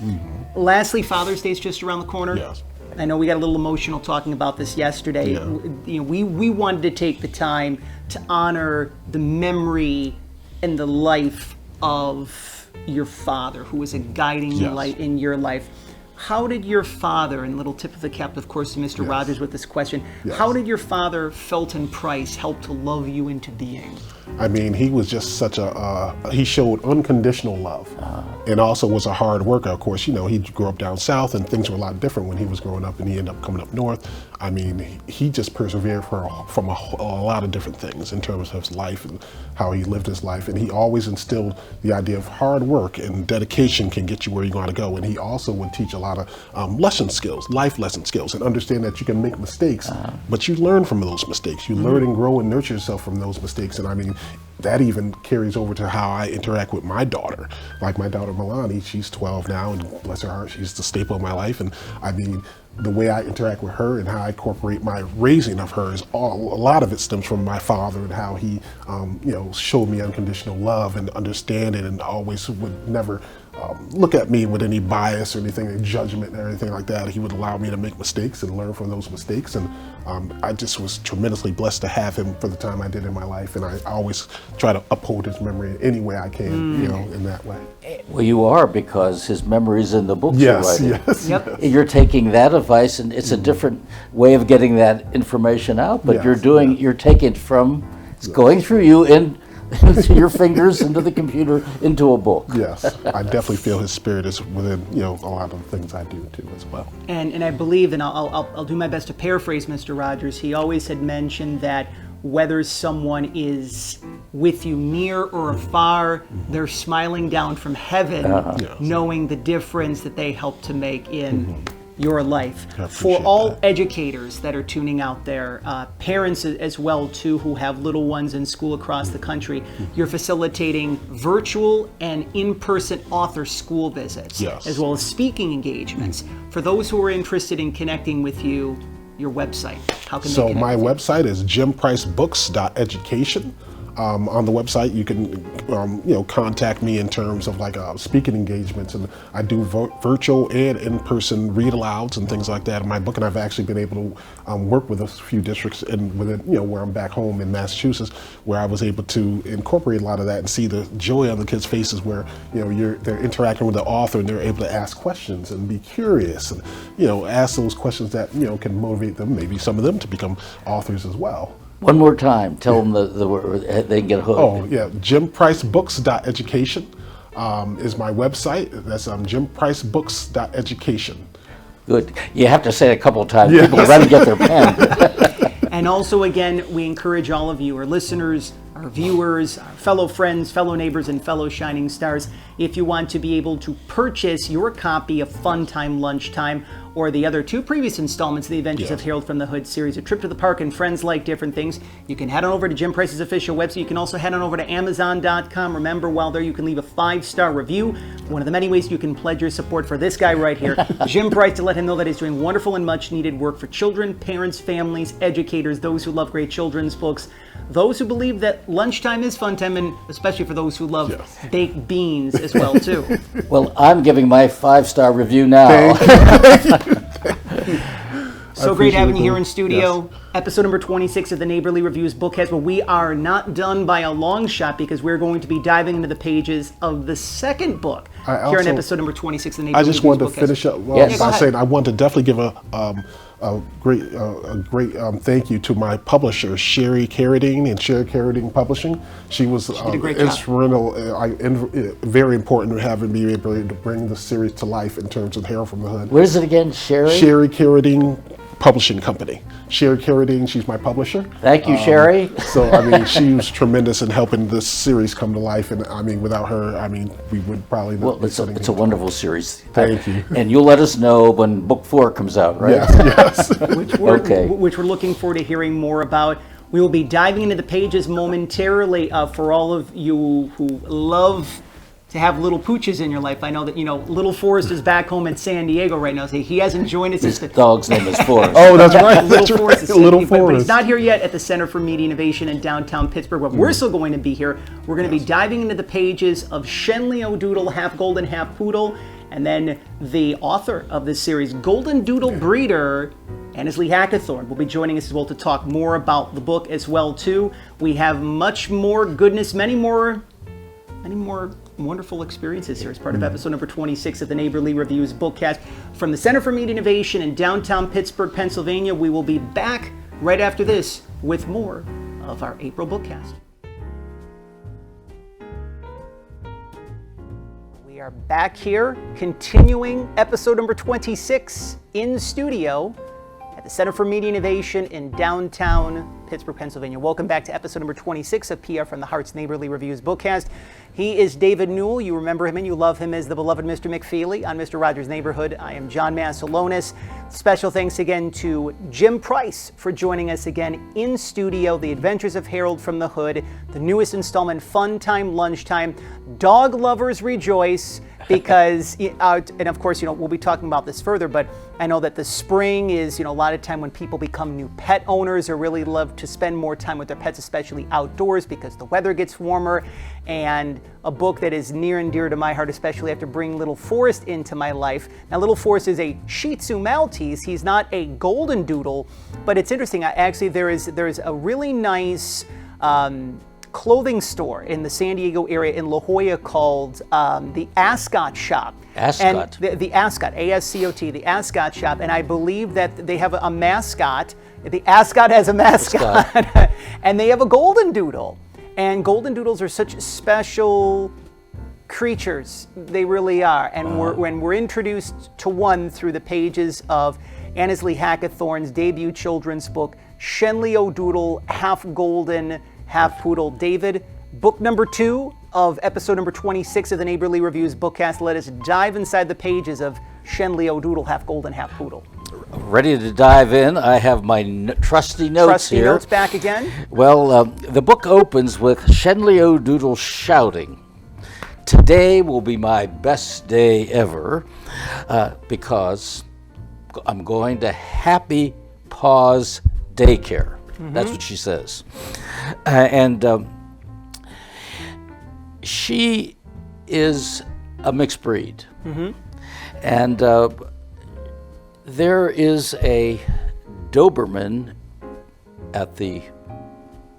Lastly, Father's Day is just around the corner. Yes. I know we got a little emotional talking about this yesterday. Yeah. We wanted to take the time to honor the memory and the life of your father, who was a guiding light in your life. How did your father, and little tip of the cap, of course, to Mr. Rogers with this question, how did your father, Felton Price, help to love you into being? I mean, he was just such he showed unconditional love, and also was a hard worker. Of course, he grew up down south, and things were a lot different when he was growing up, and he ended up coming up north. I mean, he just persevered from a lot of different things in terms of his life and how he lived his life. And he always instilled the idea of hard work and dedication can get you where you want to go. And he also would teach a lot of lesson skills, life lesson skills, and understand that you can make mistakes, but you learn from those mistakes. You learn and grow and nurture yourself from those mistakes. And I mean, that even carries over to how I interact with my daughter. Like my daughter Milani, she's 12 now, and bless her heart, she's the staple of my life. And I mean, the way I interact with her and how I incorporate my raising of her is a lot of it stems from my father and how he, showed me unconditional love and understanding, and always would never look at me with any bias or anything, any judgment or anything like that. He would allow me to make mistakes and learn from those mistakes. And I just was tremendously blessed to have him for the time I did in my life. And I always try to uphold his memory in any way I can, in that way. Well, you are, because his memory's in the books Yes, you're writing. yes. Yep. You're taking that advice, and it's a different way of getting that information out, but you're taking it from, it's going through you into your fingers, into the computer, into a book. Yes, I definitely feel his spirit is within, a lot of the things I do too as well. And I believe, and I'll do my best to paraphrase Mr. Rogers, he always had mentioned that whether someone is with you near or afar, they're smiling down from heaven, knowing the difference that they help to make in your life. For all educators that are tuning out there, parents as well too, who have little ones in school across the country, you're facilitating virtual and in-person author school visits, as well as speaking engagements. For those who are interested in connecting with you, your website, how can they connect my with you? website is jimpricebooks.education. On the website, you can, contact me in terms of like speaking engagements, and I do virtual and in-person read-alouds and things like that in my book. And I've actually been able to work with a few districts and within, where I'm back home in Massachusetts, where I was able to incorporate a lot of that and see the joy on the kids' faces, where they're interacting with the author and they're able to ask questions and be curious and ask those questions that can motivate them, maybe some of them, to become authors as well. One more time, tell them the word, they can get hooked. Oh, yeah, jimpricebooks.education is my website. That's jimpricebooks.education. Good. You have to say it a couple of times. People run to get their pen. And also, again, we encourage all of you, our listeners, our viewers, our fellow friends, fellow neighbors, and fellow shining stars, if you want to be able to purchase your copy of Fun Time Lunchtime, or the other two previous installments of the Adventures of Harold from the Hood series, A Trip to the Park and Friends Like Different Things, you can head on over to Jim Price's official website. You can also head on over to Amazon.com. Remember, while there, you can leave a 5-star review. One of the many ways you can pledge your support for this guy right here, Jim Price, to let him know that he's doing wonderful and much needed work for children, parents, families, educators, those who love great children's books, those who believe that lunchtime is fun time, and especially for those who love baked beans as well, too. Well, I'm giving my 5-star review now. So great having you here in studio. Episode number 26 of the Neighborly Reviews Bookcast. But we are not done by a long shot, because we're going to be diving into the pages of the second book here in episode number 26 of the Neighborly Reviews Bookcast. I just wanted to finish up by saying I want to definitely give a a great thank you to my publisher, Sherry Carradine and Sherry Carradine Publishing. She was did a great job. instrumental, very important in having me able to bring the series to life in terms of Harold from the Hood. What is it again, Sherry? Sherry Carradine Publishing Company. Sherry Carradine, she's my publisher. Thank you, Sherry. So, I mean, she was tremendous in helping this series come to life. And, I mean, without her, I mean, we would probably not be sitting It's a here. wonderful series. Thank you. And you'll let us know when book 4 comes out, right? Yes. which we're, Okay. which we're looking forward to hearing more about. We will be diving into the pages momentarily. For all of you who love to have little pooches in your life, I know that little Forrest is back home in San Diego right now. So he hasn't joined us. His dog's name is Forrest. Oh, that's right. Little That's Forrest right. is Little but he's Forrest. not here yet at the Center for Media Innovation in downtown Pittsburgh, but we're still going to be here. We're going to be diving into the pages of Shenleigh O'Doodle, half golden, half poodle, and then the author of this series, Golden Doodle breeder, Annesley Hackathorn, will be joining us as well to talk more about the book as well too. We have much more goodness, many more wonderful experiences here as part of episode number 26 of the Neighborly Reviews Bookcast from the Center for Media Innovation in downtown Pittsburgh, Pennsylvania. We will be back right after this with more of our April Bookcast. We are back here continuing episode number 26 in studio at the Center for Media Innovation in downtown Pittsburgh, Pennsylvania. Welcome back to episode number 26 of PR from the Heart's Neighborly Reviews Bookcast. He is David Newell. You remember him and you love him as the beloved Mr. McFeely on Mr. Rogers' Neighborhood. I am John Masiulionis. Special thanks again to Jim Price for joining us again in studio. The Adventures of Harold from the Hood, the newest installment, Fun Time Lunchtime. Dog lovers rejoice because, and of course, we'll be talking about this further, but I know that the spring is, a lot of time when people become new pet owners or really love to spend more time with their pets, especially outdoors because the weather gets warmer. And a book that is near and dear to my heart, especially after bringing little Forrest into my life. Now, little Forrest is a Shih Tzu Maltese. He's not a golden doodle, but it's interesting. Actually, there is a really nice clothing store in the San Diego area in La Jolla called the Ascot Shop. Ascot. And the Ascot, A-S-C-O-T, the Ascot Shop. And I believe that they have a mascot. The Ascot has a mascot. And they have a golden doodle. And golden doodles are such special creatures. They really are. And when we're introduced to one through the pages of Annesley Hackathorn's debut children's book, Shenleigh O'Doodle, half golden, half poodle. David, book number 2 of episode number 26 of the Neighborly Reviews Bookcast. Let us dive inside the pages of Shenleigh O'Doodle, half golden, half poodle. Ready to dive in. I have my trusty notes here. Trusty notes back again. Well, the book opens with Shenleigh O'Doodle shouting, "Today will be my best day ever because I'm going to Happy Paws Daycare." That's what she says. And she is a mixed breed. And there is a Doberman at the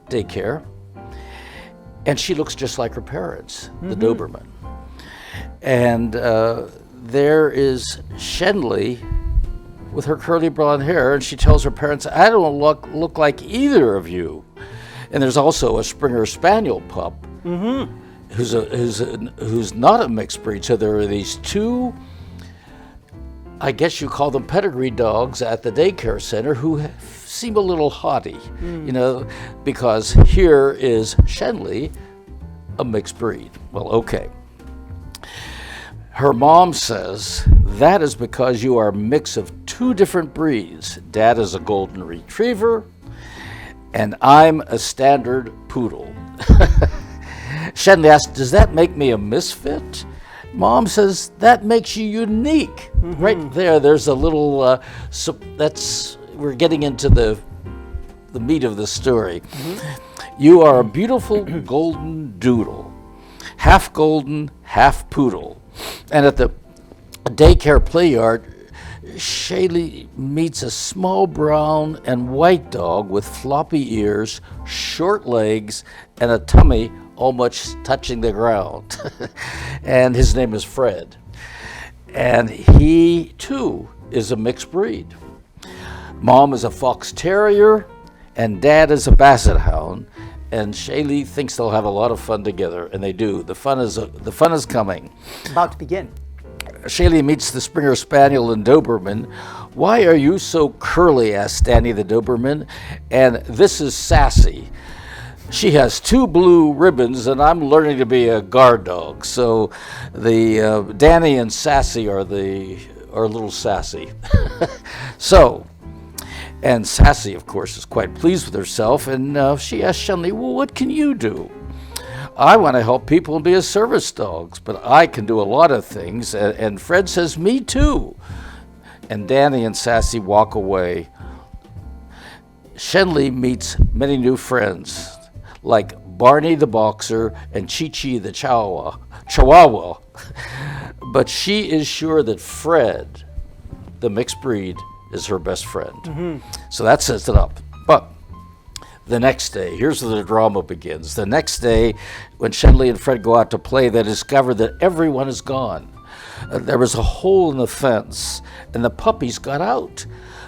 daycare, and she looks just like her parents, the Doberman. And there is Shenleigh with her curly blonde hair, and she tells her parents, "I don't look like either of you." And there's also a Springer Spaniel pup who's not a mixed breed. So there are these two, I guess you call them pedigree dogs at the daycare center who seem a little haughty, because here is Shenleigh, a mixed breed. Well, okay. Her mom says, "That is because you are a mix of 2 different breeds. Dad is a golden retriever, and I'm a standard poodle." Shenleigh asks, "Does that make me a misfit?" Mom says, "That makes you unique." Right there's a little, we're getting into the meat of the story. You are a beautiful golden doodle, half golden, half poodle. And at the daycare play yard, Shenleigh meets a small brown and white dog with floppy ears, short legs, and a tummy almost touching the ground. And his name is Fred. And he, too, is a mixed breed. Mom is a fox terrier, and Dad is a basset hound. And Shenleigh thinks they'll have a lot of fun together, and they do. The fun is coming. About to begin. Shenleigh meets the Springer Spaniel and Doberman. "Why are you so curly?" asks Danny the Doberman. And this is Sassy. "She has 2 blue ribbons, and I'm learning to be a guard dog." So the Danny and Sassy are little Sassy. And Sassy, of course, is quite pleased with herself, and she asks Shenleigh, "Well, what can you do?" "I want to help people and be a service dog, but I can do a lot of things." And Fred says, "Me too." And Danny and Sassy walk away. Shenleigh meets many new friends, like Barney the boxer and Chi-Chi the Chihuahua. But she is sure that Fred, the mixed breed, is her best friend. So that sets it up. But the next day, here's where the drama begins. The next day, when Shenleigh and Fred go out to play, they discover that everyone is gone. There was a hole in the fence, and the puppies got out.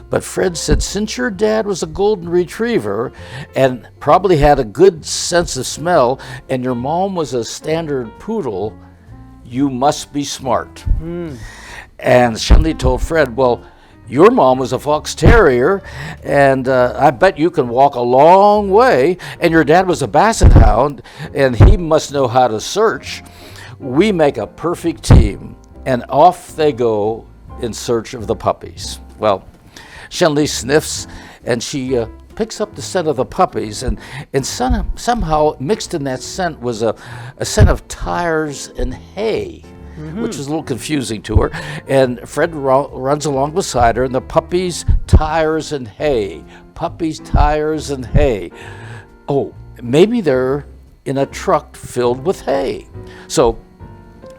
But Fred said, "Since your dad was a golden retriever and probably had a good sense of smell, and your mom was a standard poodle, you must be smart." And Shenleigh told Fred, "Well, your mom was a fox terrier, and I bet you can walk a long way, and your dad was a basset hound, and he must know how to search. We make a perfect team." And off they go in search of the puppies. Well, Shenleigh sniffs, and she picks up the scent of the puppies, and somehow mixed in that scent was a scent of tires and hay. Which was a little confusing to her. And Fred runs along beside her, and the puppies, tires, and hay. Puppies, tires, and hay. Oh, maybe they're in a truck filled with hay. So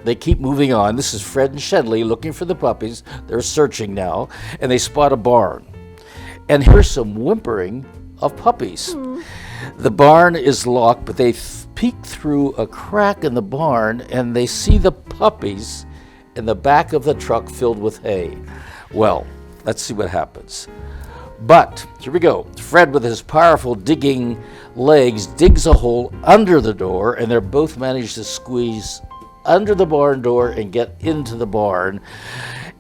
they keep moving on. This is Fred and Shenleigh looking for the puppies. They're searching now, and they spot a barn. And here's some whimpering of puppies. The barn is locked, but they peek through a crack in the barn, and they see the puppies in the back of the truck filled with hay. Well, let's see what happens. But here we go. Fred, with his powerful digging legs, digs a hole under the door, and they both manage to squeeze under the barn door and get into the barn.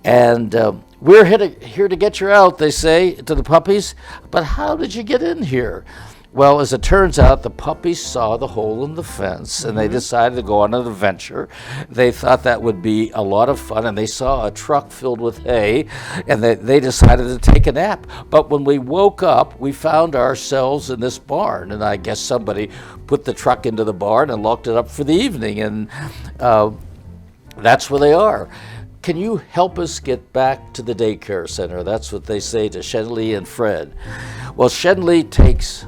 And we're here to get you out, they say to the puppies. But how did you get in here? Well, as it turns out, the puppies saw the hole in the fence, and they decided to go on an adventure. They thought that would be a lot of fun, and they saw a truck filled with hay, and they decided to take a nap. But when we woke up, we found ourselves in this barn, and I guess somebody put the truck into the barn and locked it up for the evening, and that's where they are. Can you help us get back to the daycare center? That's what they say to Shenleigh and Fred. Well, Shenleigh takes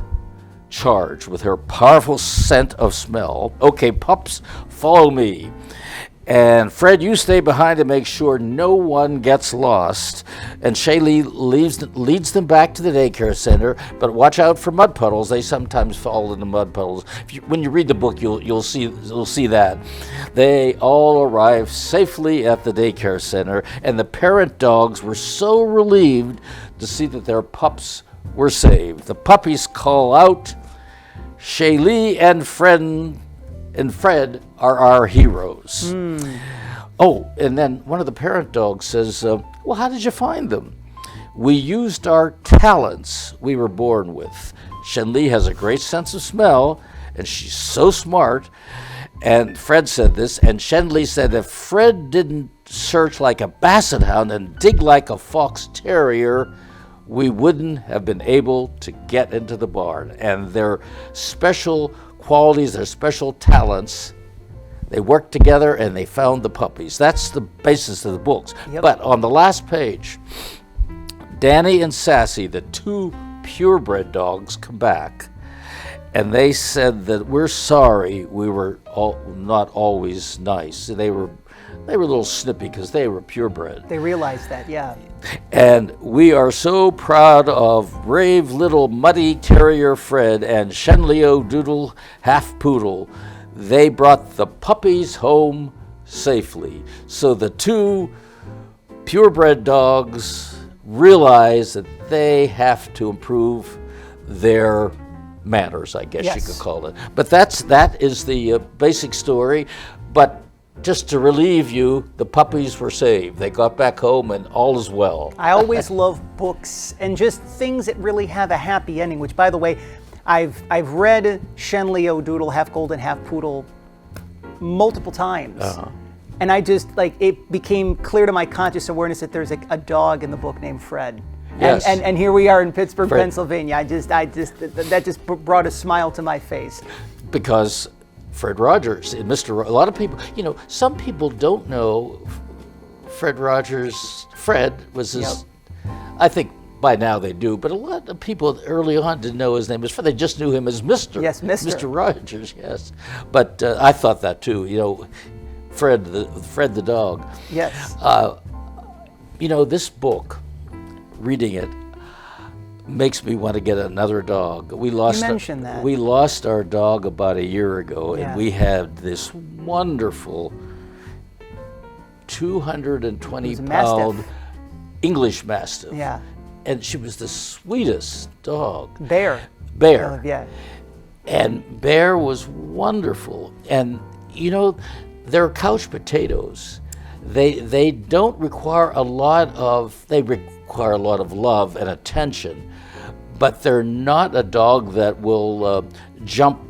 charge with her powerful scent of smell. "Okay, pups, follow me. And Fred, you stay behind to make sure no one gets lost." And Shenleigh leads them back to the daycare center, but watch out for mud puddles. They sometimes fall into mud puddles. When you read the book, you'll see that. They all arrive safely at the daycare center, and the parent dogs were so relieved to see that their pups were saved. The puppies call out, "Shenleigh and Fred are our heroes." Oh, and then one of the parent dogs says, "Well, how did you find them?" "We used our talents we were born with. Shenleigh has a great sense of smell, and she's so smart." And Fred said this, and Shenleigh said, "If Fred didn't search like a basset hound and dig like a fox terrier, we wouldn't have been able to get into the barn." And their special qualities, their special talents, they worked together and they found the puppies. That's the basis of the books. Yep. But on the last page, Danny and Sassy, the 2 purebred dogs, come back. And they said that we're sorry we were not always nice. They were a little snippy because they were purebred. They realized that, yeah. And we are so proud of brave little muddy terrier Fred and Shenleigh O'Doodle, half poodle. They brought the puppies home safely. So the 2 purebred dogs realize that they have to improve their manners, I guess you could call it. But that is the basic story. But just to relieve you, the puppies were saved. They got back home and all is well. I always love books and just things that really have a happy ending, which, by the way, I've read Shenleigh O'Doodle, half golden, half poodle, multiple times. And I just, it became clear to my conscious awareness that there's a dog in the book named Fred. Yes. And here we are in Pittsburgh, Fred. Pennsylvania. That just brought a smile to my face. Because Fred Rogers and a lot of people, some people don't know Fred Rogers. Fred was his, I think by now they do, but a lot of people early on didn't know his name was Fred. They just knew him as Mr. Yes, Mr. Mr. Rogers, yes. But I thought that too, Fred the dog. Yes. This book, reading it, makes me want to get another dog. You mentioned that. We lost our dog about a year ago, Yeah. and we had this wonderful 220-pound English Mastiff. Yeah. And she was the sweetest dog. Bear. Bear. Yeah. And Bear was wonderful. And, they're couch potatoes. They don't require a lot of, they require a lot of love and attention, but they're not a dog that will jump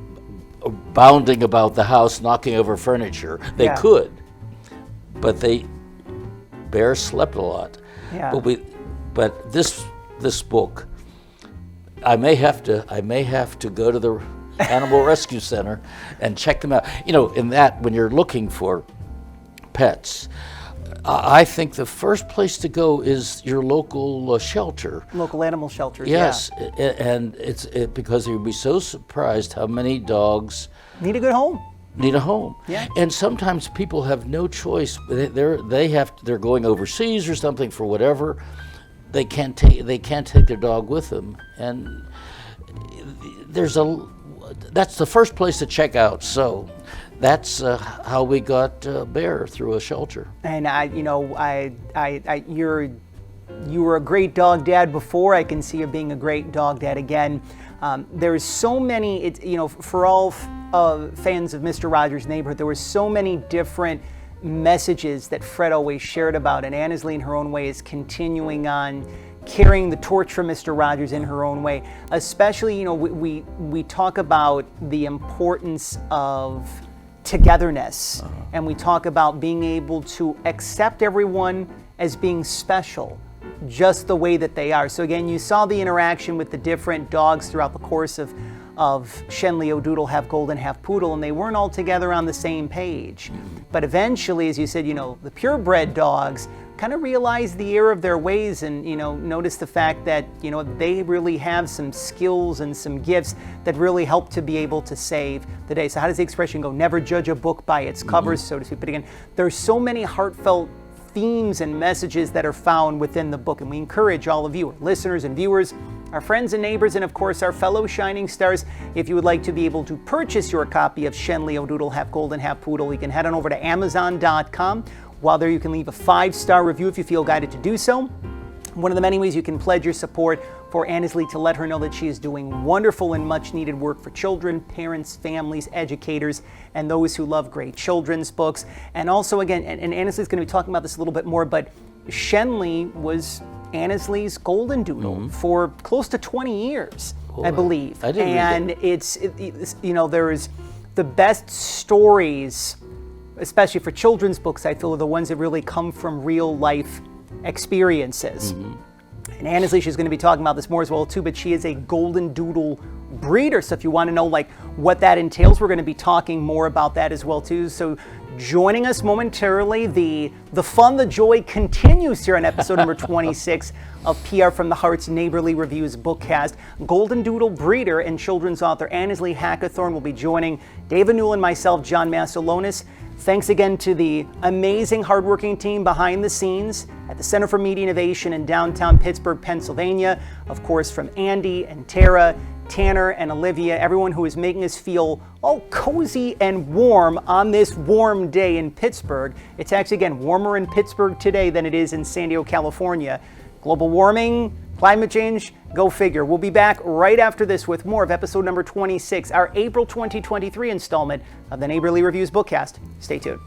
bounding about the house, knocking over furniture. They could, but Bear slept a lot. Yeah. But this book, I may have to go to the Animal Rescue Center and check them out. In that, when you're looking for pets, I think the first place to go is your local shelter. Local animal shelters. Yes, and it's because you'll be so surprised how many dogs Need a good home. Need a home. Yeah. And sometimes people have no choice. They're going overseas or something for whatever. They can't take their dog with them, and that's the first place to check out. So that's how we got Bear, through a shelter. And you were a great dog dad before. I can see you being a great dog dad again. There's so many. For all fans of Mr. Rogers' Neighborhood, there were so many different messages that Fred always shared about, and Annesley, in her own way, is continuing on carrying the torch for Mr. Rogers in her own way. Especially, we talk about the importance of togetherness, and we talk about being able to accept everyone as being special, just the way that they are. So again, you saw the interaction with the different dogs throughout the course of Shenleigh O'Doodle, half golden, half poodle, and they weren't all together on the same page. But eventually, as you said, the purebred dogs kind of realize the error of their ways, and notice the fact that they really have some skills and some gifts that really help to be able to save the day. So how does the expression go? Never judge a book by its covers, so to speak. But again, there's so many heartfelt themes and messages that are found within the book, and we encourage all of you, our listeners and viewers, our friends and neighbors, and of course our fellow shining stars, if you would like to be able to purchase your copy of Shenleigh O'Doodle, half golden, half poodle, you can head on over to Amazon.com. While there, you can leave a 5-star review if you feel guided to do so. One of the many ways you can pledge your support for Annesley, to let her know that she is doing wonderful and much needed work for children, parents, families, educators, and those who love great children's books. And also, again, and Annesley's going to be talking about this a little bit more, but Shenleigh was Annesley's golden doodle for close to 20 years, I believe. I didn't and it's there's the best stories, especially for children's books, I feel, are the ones that really come from real life experiences. And Annesley, she's going to be talking about this more as well too, but she is a golden doodle breeder. So if you want to know what that entails, we're going to be talking more about that as well too. So joining us momentarily, the fun, the joy continues here on episode number 26 of PR from the Heart's Neighborly Reviews Bookcast. Golden doodle breeder and children's author Annesley Hackathorn will be joining David Newell and myself, John Masiulionis. Thanks again to the amazing, hardworking team behind the scenes at the Center for Media Innovation in downtown Pittsburgh, Pennsylvania. Of course, from Andy and Tara, Tanner and Olivia, everyone who is making us feel all cozy and warm on this warm day in Pittsburgh. It's actually, again, warmer in Pittsburgh today than it is in San Diego, California. Global warming, climate change, go figure. We'll be back right after this with more of episode number 26, our April 2023 installment of the Neighborly Reviews Bookcast. Stay tuned.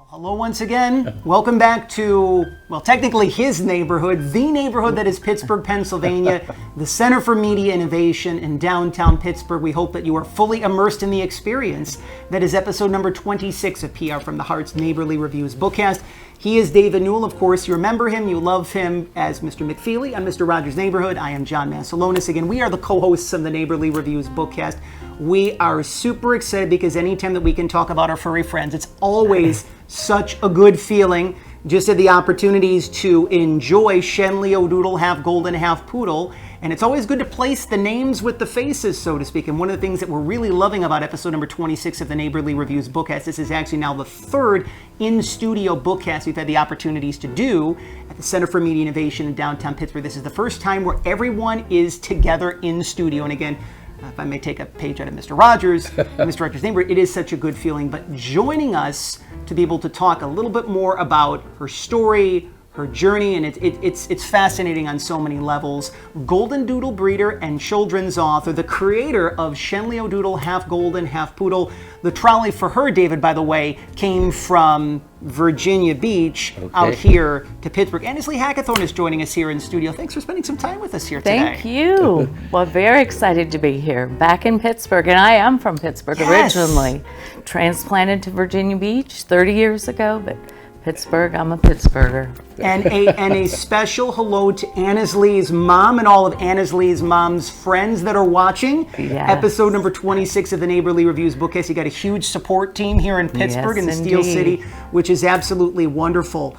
Hello once again. Welcome back to, well, technically his neighborhood, the neighborhood that is Pittsburgh, Pennsylvania, the Center for Media Innovation in downtown Pittsburgh. We hope that you are fully immersed in the experience that is episode number 26 of PR from the Heart's Neighborly Reviews Bookcast. He is David Newell, of course. You remember him, you love him as Mr. McFeely on Mr. Rogers' Neighborhood. I am John Masiulionis. Again, we are the co-hosts of the Neighborly Reviews Bookcast. We are super excited because anytime that we can talk about our furry friends, it's always such a good feeling. Just had the opportunities to enjoy Shenleigh O'Doodle, half golden, half poodle. And it's always good to place the names with the faces, so to speak. And one of the things that we're really loving about episode number 26 of the Neighborly Reviews Bookcast, this is actually now the third in-studio bookcast we've had the opportunities to do at the Center for Media Innovation in downtown Pittsburgh. This is the first time where everyone is together in studio. And again, if I may take a page out of Mr. Rogers, Mr. Rogers' Neighborhood, it is such a good feeling. But joining us to be able to talk a little bit more about her story, her journey, and it's fascinating on so many levels. Golden Doodle breeder and children's author, the creator of Shenleigh O'Doodle, half golden, half poodle. The trolley for her, David, by the way, came from Virginia Beach out here to Pittsburgh. Annesley Hackathorn is joining us here in studio. Thanks for spending some time with us here today. Thank you. Well, very excited to be here, back in Pittsburgh, and I am from Pittsburgh originally. Transplanted to Virginia Beach 30 years ago, but Pittsburgh, I'm a Pittsburgher. And a special hello to Annesley's mom and all of Annesley's mom's friends that are watching. Yes. Episode number 26 of the Neighborly Reviews Bookcast. You got a huge support team here in Pittsburgh, in the Steel City, which is absolutely wonderful.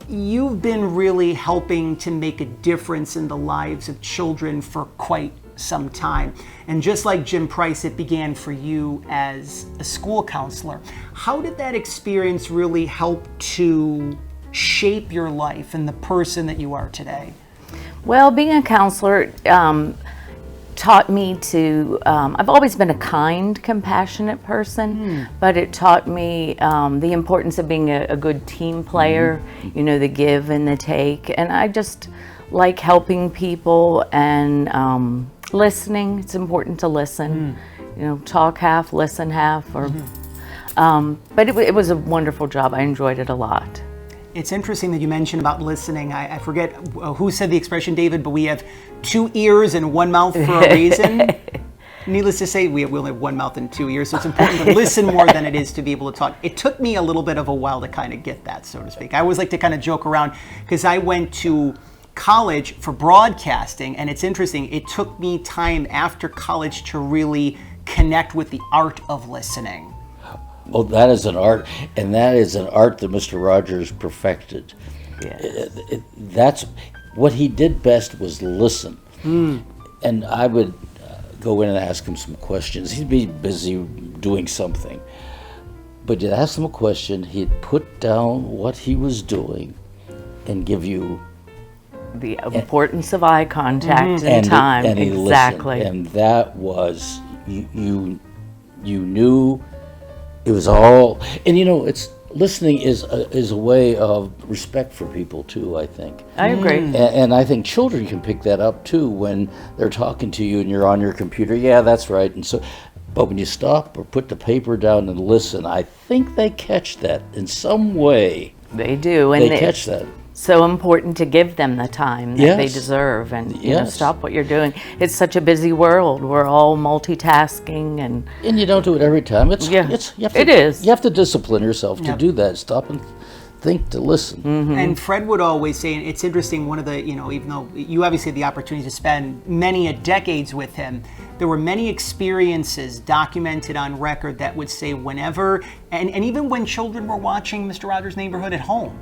You've been really helping to make a difference in the lives of children for quite some time. And just like Jim Price, it began for you as a school counselor. How did that experience really help to shape your life and the person that you are today? Well, being a counselor taught me to, I've always been a kind, compassionate person, but it taught me the importance of being a good team player, you know, the give and the take. And I just like helping people and listening. It's important to listen. You know, talk half, listen half. Or, but it was a wonderful job. I enjoyed it a lot. It's interesting that you mentioned about listening. I forget who said the expression, David, but we have two ears and one mouth for a reason. Needless to say, we only have one mouth and two ears, so it's important to listen more than it is to be able to talk. It took me a little bit of a while to kind of get that, so to speak. I always like to kind of joke around because I went to college for broadcasting, and it's interesting, it took me time after college to really connect with the art of listening. Oh, that is an art, and that is an art that Mr. Rogers perfected. Yes. That's what he did best, was listen. And I would go in and ask him some questions. He'd be busy doing something, but you'd ask him a question, he'd put down what he was doing and give you The importance of eye contact and time. And he exactly. listened. And that was, you knew it was all, and you know, it's listening is a way of respect for people too, I think. I agree. And I think children can pick that up too when they're talking to you and you're on your computer. Yeah, that's right. And so, but when you stop or put the paper down and listen, I think they catch that in some way. They do. And They catch that. So important to give them the time that they Yes. deserve, and you know, Yes. stop what you're doing. It's such a busy world. We're all multitasking, and You don't do it every time. Yeah, you have to, it is. You have to discipline yourself to do that. Stop and think to listen. And Fred would always say, and it's interesting, one of the, you know, even though you obviously had the opportunity to spend many decades with him, there were many experiences documented on record that would say whenever, and even when children were watching Mr. Rogers' Neighborhood at home,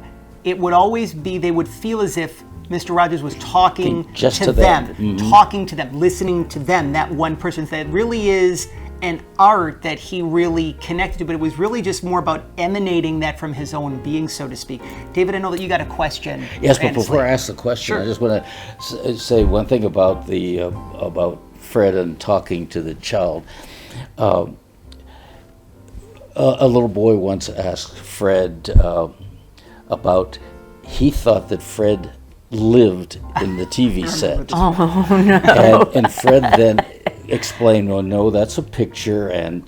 it would always be, they would feel as if Mr. Rogers was talking Just to to them, them. talking to them, listening to them, that one person. That really is an art that he really connected to, but it was really just more about emanating that from his own being, so to speak. David, I know that you got a question. Yes, for but Annesley. before I ask the question, Sure. I just want to say one thing about about Fred and talking to the child. A little boy once asked Fred about, he thought that Fred lived in the TV set. Oh, no. And Fred then explained, well, no, that's a picture, and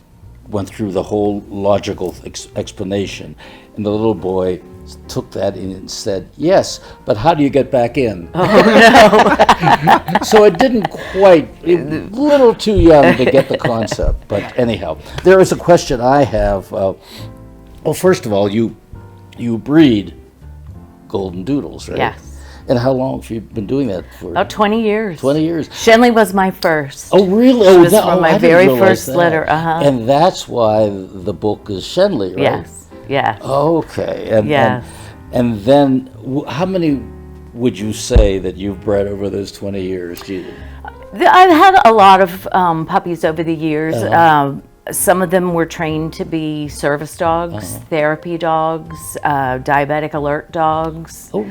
went through the whole logical explanation. And the little boy took that in and said, yes, but how do you get back in? Oh, no. So it didn't quite, a little too young to get the concept. But anyhow, there is a question I have. Well, first of all, you breed golden doodles, right? Yes. And how long have you been doing that for? About 20 years. 20 years. Shenleigh was my first. Oh, really? She Oh, was from my I didn't very realize first that. litter. And that's why the book is Shenleigh, right? Yes. Yes. Okay. And, Yes. and then, how many would you say that you've bred over those 20 years? I've had a lot of puppies over the years. Some of them were trained to be service dogs, therapy dogs, diabetic alert dogs. Oh.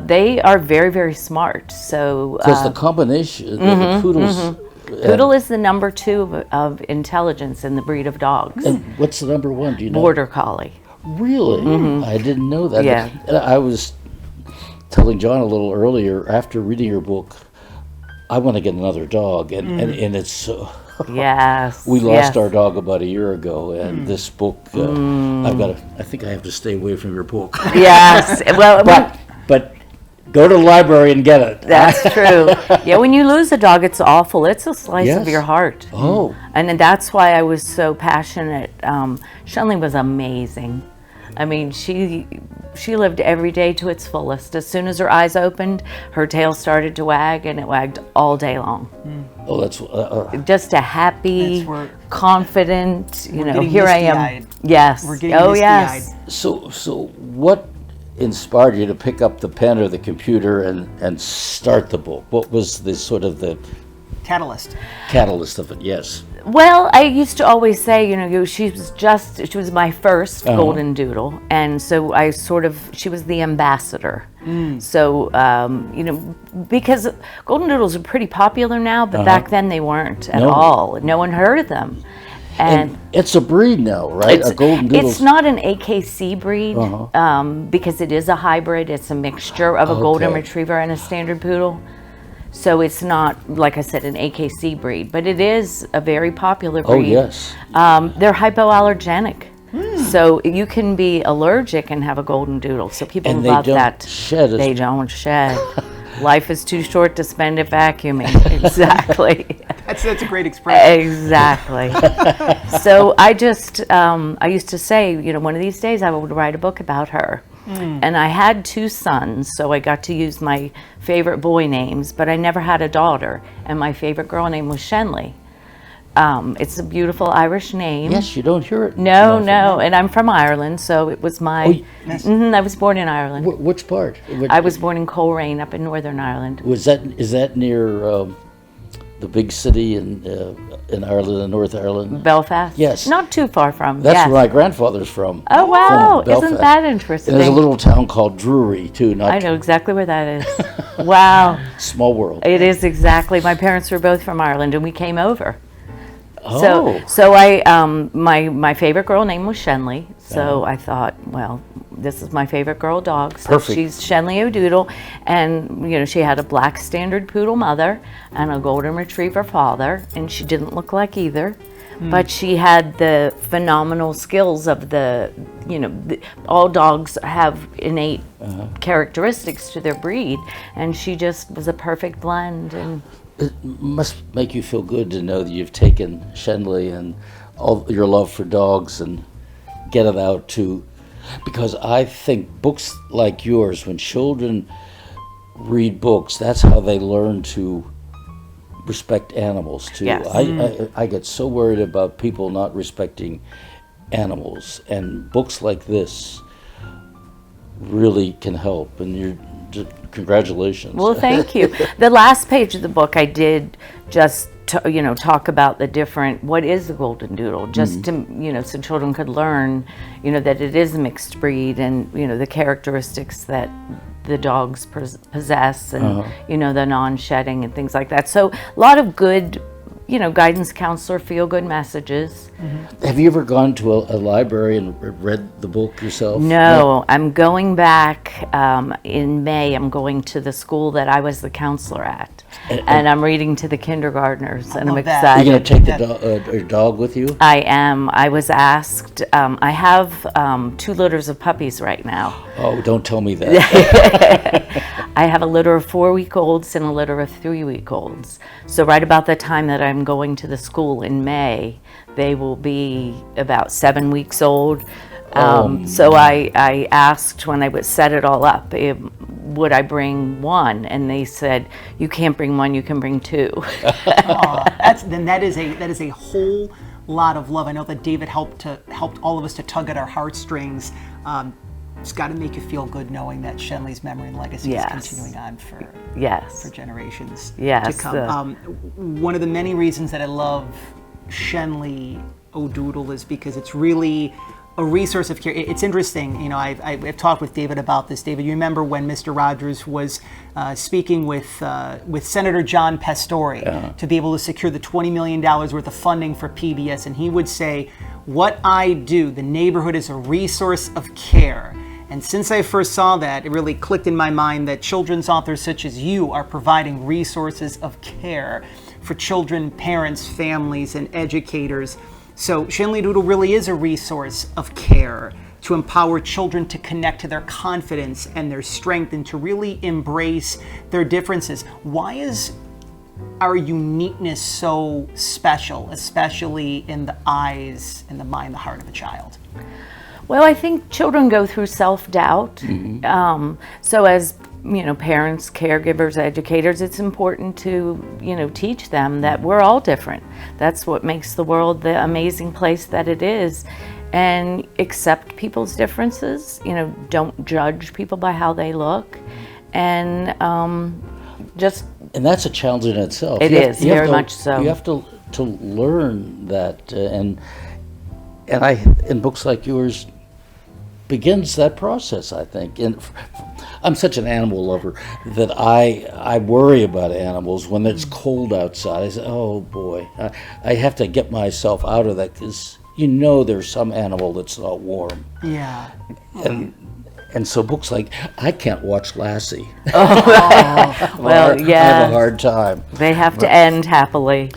They are very, very smart. So Because the combination, the poodles. Poodle is the number 2 of intelligence in the breed of dogs. And what's the number 1? Do you know? Border Collie. Really? I didn't know that. Yeah. And I was telling John a little earlier, after reading your book, I want to get another dog. And it's so. Yes. We lost yes. our dog about a year ago, and this book, I think I have to stay away from your book. Yes. Well, But go to the library and get it. that's true. Yeah, when you lose a dog, it's awful. It's a slice of Yes. your heart. Oh. And then that's why I was so passionate. Shenleigh was amazing. I mean, she lived every day to its fullest. As soon as her eyes opened, her tail started to wag, and it wagged all day long. Oh, that's Just a happy, That's where- confident, you know, getting here I am. misty-eyed. Yes. We're getting oh, misty-eyed. yes. so. What inspired you to pick up the pen or the computer and start the book? What was the sort of the Catalyst. catalyst of it? Yes. Well, I used to always say, you know, she was my first golden doodle, and so she was the ambassador. So, you know, because golden doodles are pretty popular now, but back then they weren't at No. all. No one heard of them. And it's a breed now, right? A golden doodle. It's not an AKC breed because it is a hybrid. It's a mixture of a golden Okay. retriever and a standard poodle. So it's not, like I said, an AKC breed, but it is a very popular breed. Oh, yes. They're hypoallergenic. So you can be allergic and have a golden doodle. So people And they love don't that. shed as- They don't shed. Life is too short to spend it vacuuming. Exactly. That's a great expression. Exactly. So I just, I used to say, you know, one of these days I would write a book about her. And I had 2 sons, so I got to use my favorite boy names, but I never had a daughter. And my favorite girl name was Shenleigh. It's a beautiful Irish name. Yes, you don't hear it. No, and I'm from Ireland, so it was my. I was born in Ireland. Which part? I was born in Coleraine, up in Northern Ireland. Is that near the big city in Ireland, in North Ireland? Belfast? Yes. Not too far from. That's yes. where my grandfather's from. Oh, wow. From Isn't Belfast. that interesting? And there's a little town called Drury, too. Not I know exactly where that is. Wow. Small world. It is exactly. My parents were both from Ireland, and we came over. Oh. So I my favorite girl name was Shenleigh. So I thought, well, this is my favorite girl dog. So Perfect. she's Shenleigh O'Doodle, and you know she had a black standard poodle mother and a golden retriever father, and she didn't look like either. But she had the phenomenal skills of all dogs have innate characteristics to their breed, and she just was a perfect blend. And It must make you feel good to know that you've taken Shenleigh and all your love for dogs and get it out to, because I think books like yours, when children read books, that's how they learn to respect animals too. Yes. I get so worried about people not respecting animals, and books like this really can help, and congratulations. well, thank you. The last page of the book, I did just talk about the different. What is the golden doodle? Just to so children could learn, that it is a mixed breed, and the characteristics that the dogs possess, and the non-shedding and things like that. So a lot of good guidance counselor, feel-good messages. Have you ever gone to a library and read the book yourself? No, I'm going back in May. I'm going to the school that I was the counselor at, and I'm reading to the kindergartners, and I'm love that. Are you excited. going to take your dog with you? I am. I was asked. I have 2 litters of puppies right now. Oh, don't tell me that. I have a litter of 4-week-olds and a litter of 3-week-olds. So right about the time that I'm going to the school in May, they will be about 7 weeks old. So I asked when I would set it all up, would I bring one? And they said, you can't bring one, you can bring 2. That is a whole lot of love. I know that David helped all of us to tug at our heartstrings. It's got to make you feel good knowing that Shenleigh's memory and legacy is continuing on for generations to come. One of the many reasons that I love Shenleigh O'Doodle is because it's really a resource of care. It's interesting, I've talked with David about this. David, you remember when Mr. Rogers was speaking with Senator John Pastore to be able to secure the $20 million worth of funding for PBS, and he would say, what I do, the neighborhood is a resource of care. And since I first saw that, it really clicked in my mind that children's authors such as you are providing resources of care for children, parents, families, and educators. So Shenleigh O'Doodle really is a resource of care to empower children to connect to their confidence and their strength and to really embrace their differences. Why is our uniqueness so special, especially in the eyes and the mind, the heart of a child? Well, I think children go through self-doubt. So as parents, caregivers, educators, it's important to teach them that we're all different. That's what makes the world the amazing place that it is. And accept people's differences. Don't judge people by how they look, and And that's a challenge in itself. It is very much so. You have to learn that, and in books like yours begins that process, I think. And I'm such an animal lover that I worry about animals when it's cold outside. I say, oh boy, I have to get myself out of that because there's some animal that's not warm. Yeah. And so books like, I can't watch Lassie. Well, I have a hard time. They have to end happily.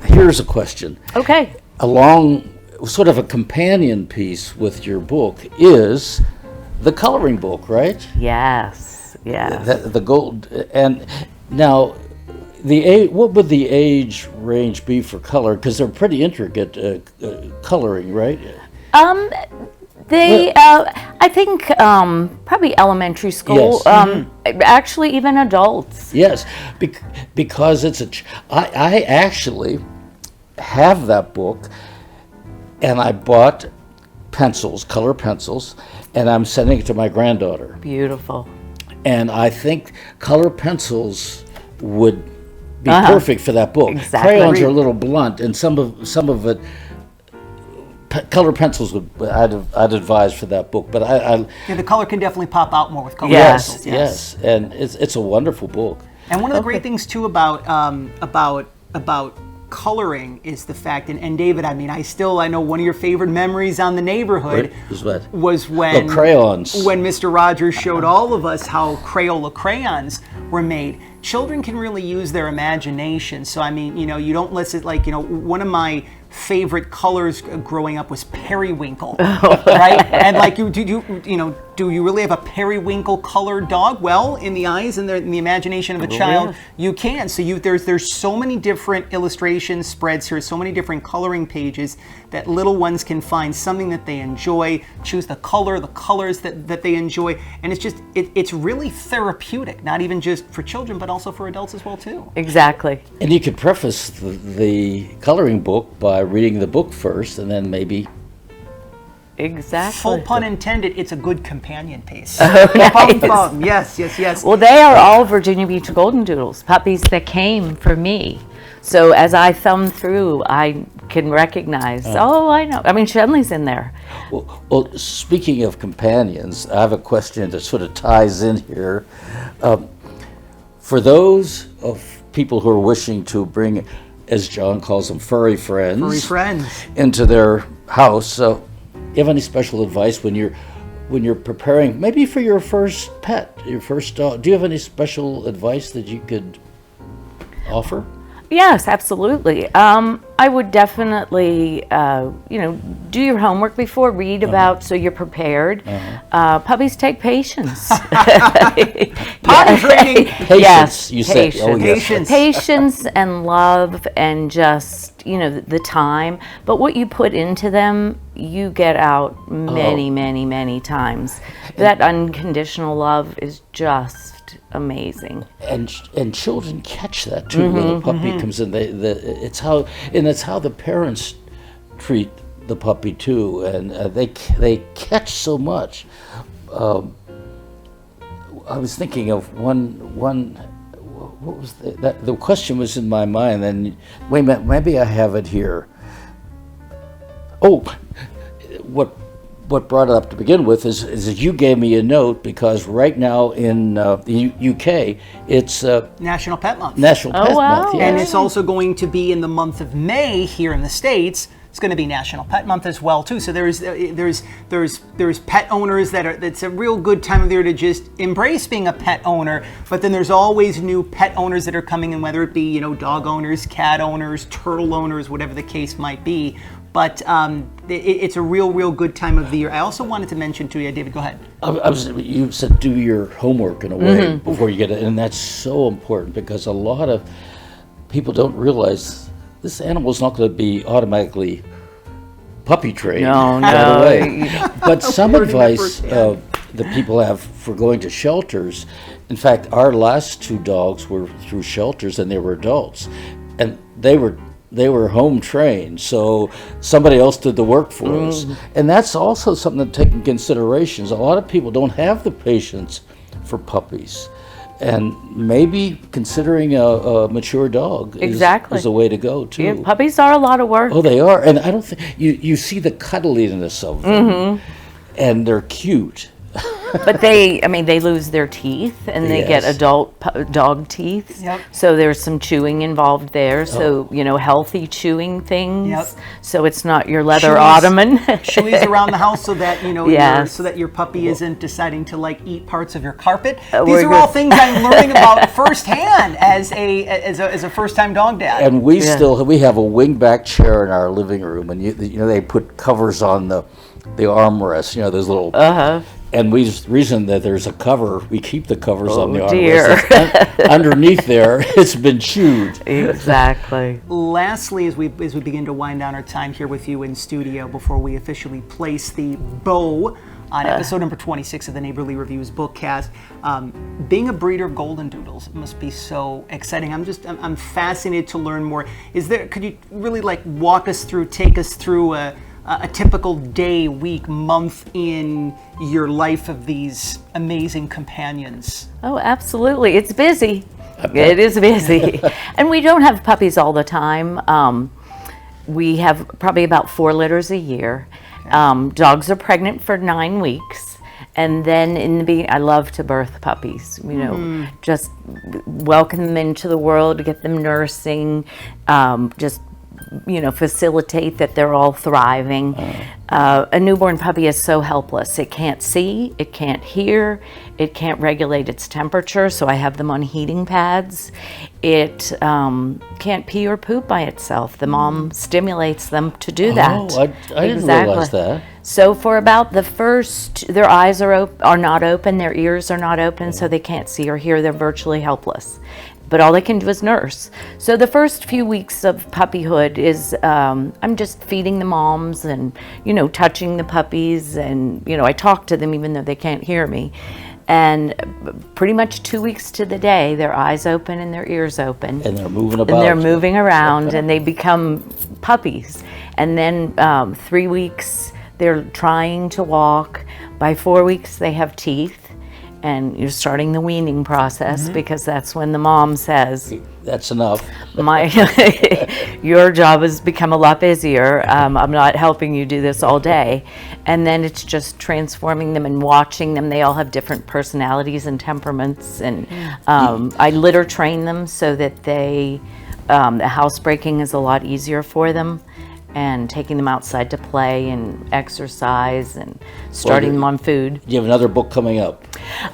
Here's a question. Okay. Along sort of a companion piece with your book is the coloring book, right? Yes. The gold. And now, what would the age range be for color? Because they're pretty intricate coloring, right? I think probably elementary school. Yes. Actually, even adults. Yes, because I actually have that book, and I bought pencils, color pencils, and I'm sending it to my granddaughter. Beautiful. And I think color pencils would be perfect for that book. Exactly. Crayons are a little blunt, and some of it. Color pencils I'd advise for that book, but the color can definitely pop out more with color yes, pencils. Yes, and it's a wonderful book. And one of the great things too about coloring is the fact, and David, I know one of your favorite memories on The Neighborhood was when crayons. When Mr. Rogers showed all of us how Crayola crayons were made. Children can really use their imagination. So you don't listen, one of my favorite colors growing up was periwinkle, right? And do you really have a periwinkle colored dog? Well, in the eyes and in the imagination of a child, you can. So there's so many different illustration spreads here, so many different coloring pages that little ones can find something that they enjoy, choose the colors that they enjoy, and it's really therapeutic, not even just for children, but also for adults as well too. Exactly. And you could preface the coloring book by reading the book first, and then maybe. Exactly. Full pun intended, it's a good companion piece. Nice. Yes. Well, they are all Virginia Beach Golden Doodles, puppies that came for me. So as I thumb through, I can recognize, I know. Shenleigh's in there. Well, speaking of companions, I have a question that sort of ties in here. For those of people who are wishing to bring as John calls them, furry friends. Furry friends. Into their house. So, you have any special advice when you're preparing, maybe for your first pet, your first dog? Do you have any special advice that you could offer? Yes, absolutely. I would definitely, do your homework before, read about so you're prepared. Puppies take patience. Potty training. Patience, Yes, you said. Oh, yes. Patience. Patience and love and just, the time. But what you put into them, you get out many, many, many times. That unconditional love is just amazing. And children catch that too when the puppy comes in. It's how the parents treat the puppy too, and they catch so much. I was thinking of one. What was the question was in my mind? And wait a minute, maybe I have it here. Oh, what brought it up to begin with is that you gave me a note, because right now in the UK it's National Pet Month. National Pet Month, yes. And it's also going to be in the month of May here in the States. It's going to be National Pet Month as well too. So there's pet owners that's a real good time of year to just embrace being a pet owner. But then there's always new pet owners that are coming in, whether it be dog owners, cat owners, turtle owners, whatever the case might be. But it's a real good time of the year. I also wanted to mention to you, David, go ahead. You said do your homework in a way before you get it, and that's so important, because a lot of people don't realize this animal's not going to be automatically puppy trained right away. But some advice that people have for going to shelters. In fact, our last 2 dogs were through shelters, and they were adults, and they were home trained, so somebody else did the work for us. And that's also something to take in consideration. A lot of people don't have the patience for puppies, and maybe considering a mature dog is a way to go too. Yeah, puppies are a lot of work. Oh, they are, and I don't think you see the cuddliness of them, and they're cute. But they lose their teeth, and they get adult dog teeth. Yep. So there's some chewing involved there. So, healthy chewing things. Yep. So it's not your leather Shoeys. ottoman. Shoeys around the house so that Yes. so that your puppy isn't deciding to eat parts of your carpet. These are all things I'm learning about firsthand as a first-time dog dad. And we have a wingback chair in our living room, and they put covers on the armrest. Those little. And the reason that there's a cover, we keep the covers on the armrest. Underneath there, it's been chewed. Exactly. Lastly, as we begin to wind down our time here with you in studio, before we officially place the bow on episode number 26 of the Neighborly Reviews Bookcast, being a breeder of golden doodles must be so exciting. I'm fascinated to learn more. Could you really take us through a typical day, week, month in your life of these amazing companions? Oh, absolutely. It's busy. It is busy. And we don't have puppies all the time. We have probably about 4 litters a year. Dogs are pregnant for 9 weeks. And then I love to birth puppies, just welcome them into the world, get them nursing, facilitate that they're all thriving. A newborn puppy is so helpless. It can't see, it can't hear, it can't regulate its temperature, so I have them on heating pads. It can't pee or poop by itself. The mom stimulates them to do that. Oh, I didn't realize that. So for about the first, their eyes are not open, their ears are not open, so they can't see or hear. They're virtually helpless. But all they can do is nurse. So the first few weeks of puppyhood is I'm just feeding the moms and, touching the puppies, and, I talk to them even though they can't hear me. And pretty much 2 weeks to the day, their eyes open and their ears open. And they're moving about. And they're moving around, and they become puppies. And then 3 weeks, they're trying to walk. By 4 weeks, they have teeth. And you're starting the weaning process, because that's when the mom says, "That's enough. Your job has become a lot busier. I'm not helping you do this all day." And then it's just transforming them and watching them. They all have different personalities and temperaments. And I litter train them so that they the housebreaking is a lot easier for them, and taking them outside to play and exercise and starting them on food. You have another book coming up.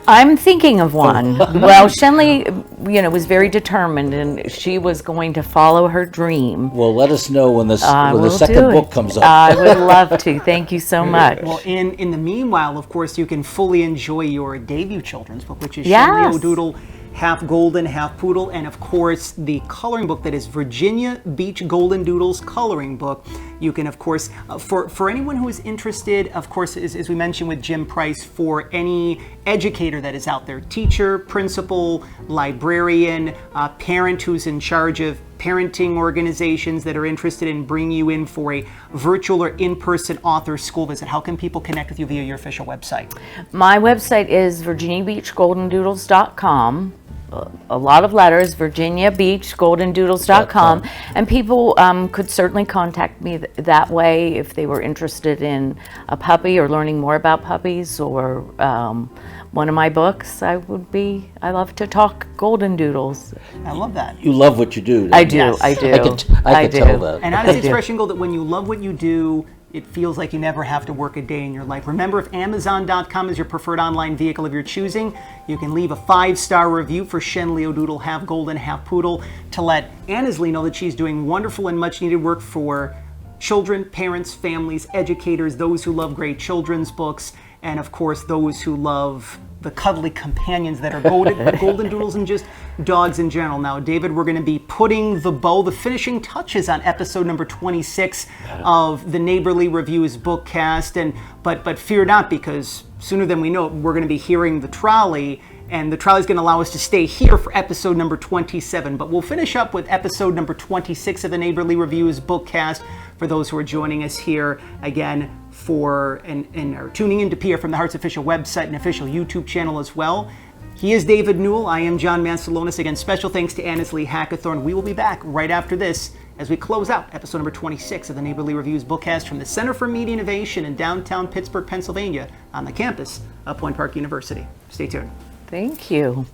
I'm thinking of one. Well, Shenleigh, was very determined, and she was going to follow her dream. Well, let us know when the We'll second do it. book comes up. I would love to. Thank you so much. Well, in the meanwhile, of course, you can fully enjoy your debut children's book, which is Yes. Shenleigh O'Doodle, Half Golden, Half Poodle, and of course the coloring book that is Virginia Beach Golden Doodles coloring book. You can, of course, for anyone who is interested, of course, as we mentioned with Jim Price, for any educator that is out there, teacher, principal, librarian, parent who's in charge of parenting organizations that are interested in bringing you in for a virtual or in-person author school visit, how can people connect with you via your official website? My website is virginiabeachgoldendoodles.com. A lot of letters, virginiabeachgoldendoodles.com, and people could certainly contact me that way if they were interested in a puppy or learning more about puppies or one of my books. I love to talk golden doodles. I love that. You love what you do. I do, Yes. I do. I can tell that. And how does the expression go that when you love what you do, it feels like you never have to work a day in your life? Remember, if Amazon.com is your preferred online vehicle of your choosing, you can leave a 5-star review for Shenleigh O'Doodle, Half Golden, Half Poodle, to let Annesley know that she's doing wonderful and much needed work for children, parents, families, educators, those who love great children's books, and of course those who love the cuddly companions that are golden doodles and just dogs in general. Now, David, we're going to be putting the finishing touches on episode number 26 of the Neighborly Reviews Bookcast, but fear not, because sooner than we know it, we're going to be hearing the trolley, and the trolley is going to allow us to stay here for episode number 27. But we'll finish up with episode number 26 of the Neighborly Reviews Bookcast for those who are joining us here again and are tuning in to PR from the Heart's official website and official YouTube channel as well. He is David Newell. I am John Masiulionis. Again, special thanks to Annesley Hackathorn. We will be back right after this as we close out episode number 26 of the Neighborly Reviews Bookcast from the Center for Media Innovation in downtown Pittsburgh, Pennsylvania, on the campus of Point Park University. Stay tuned. Thank you.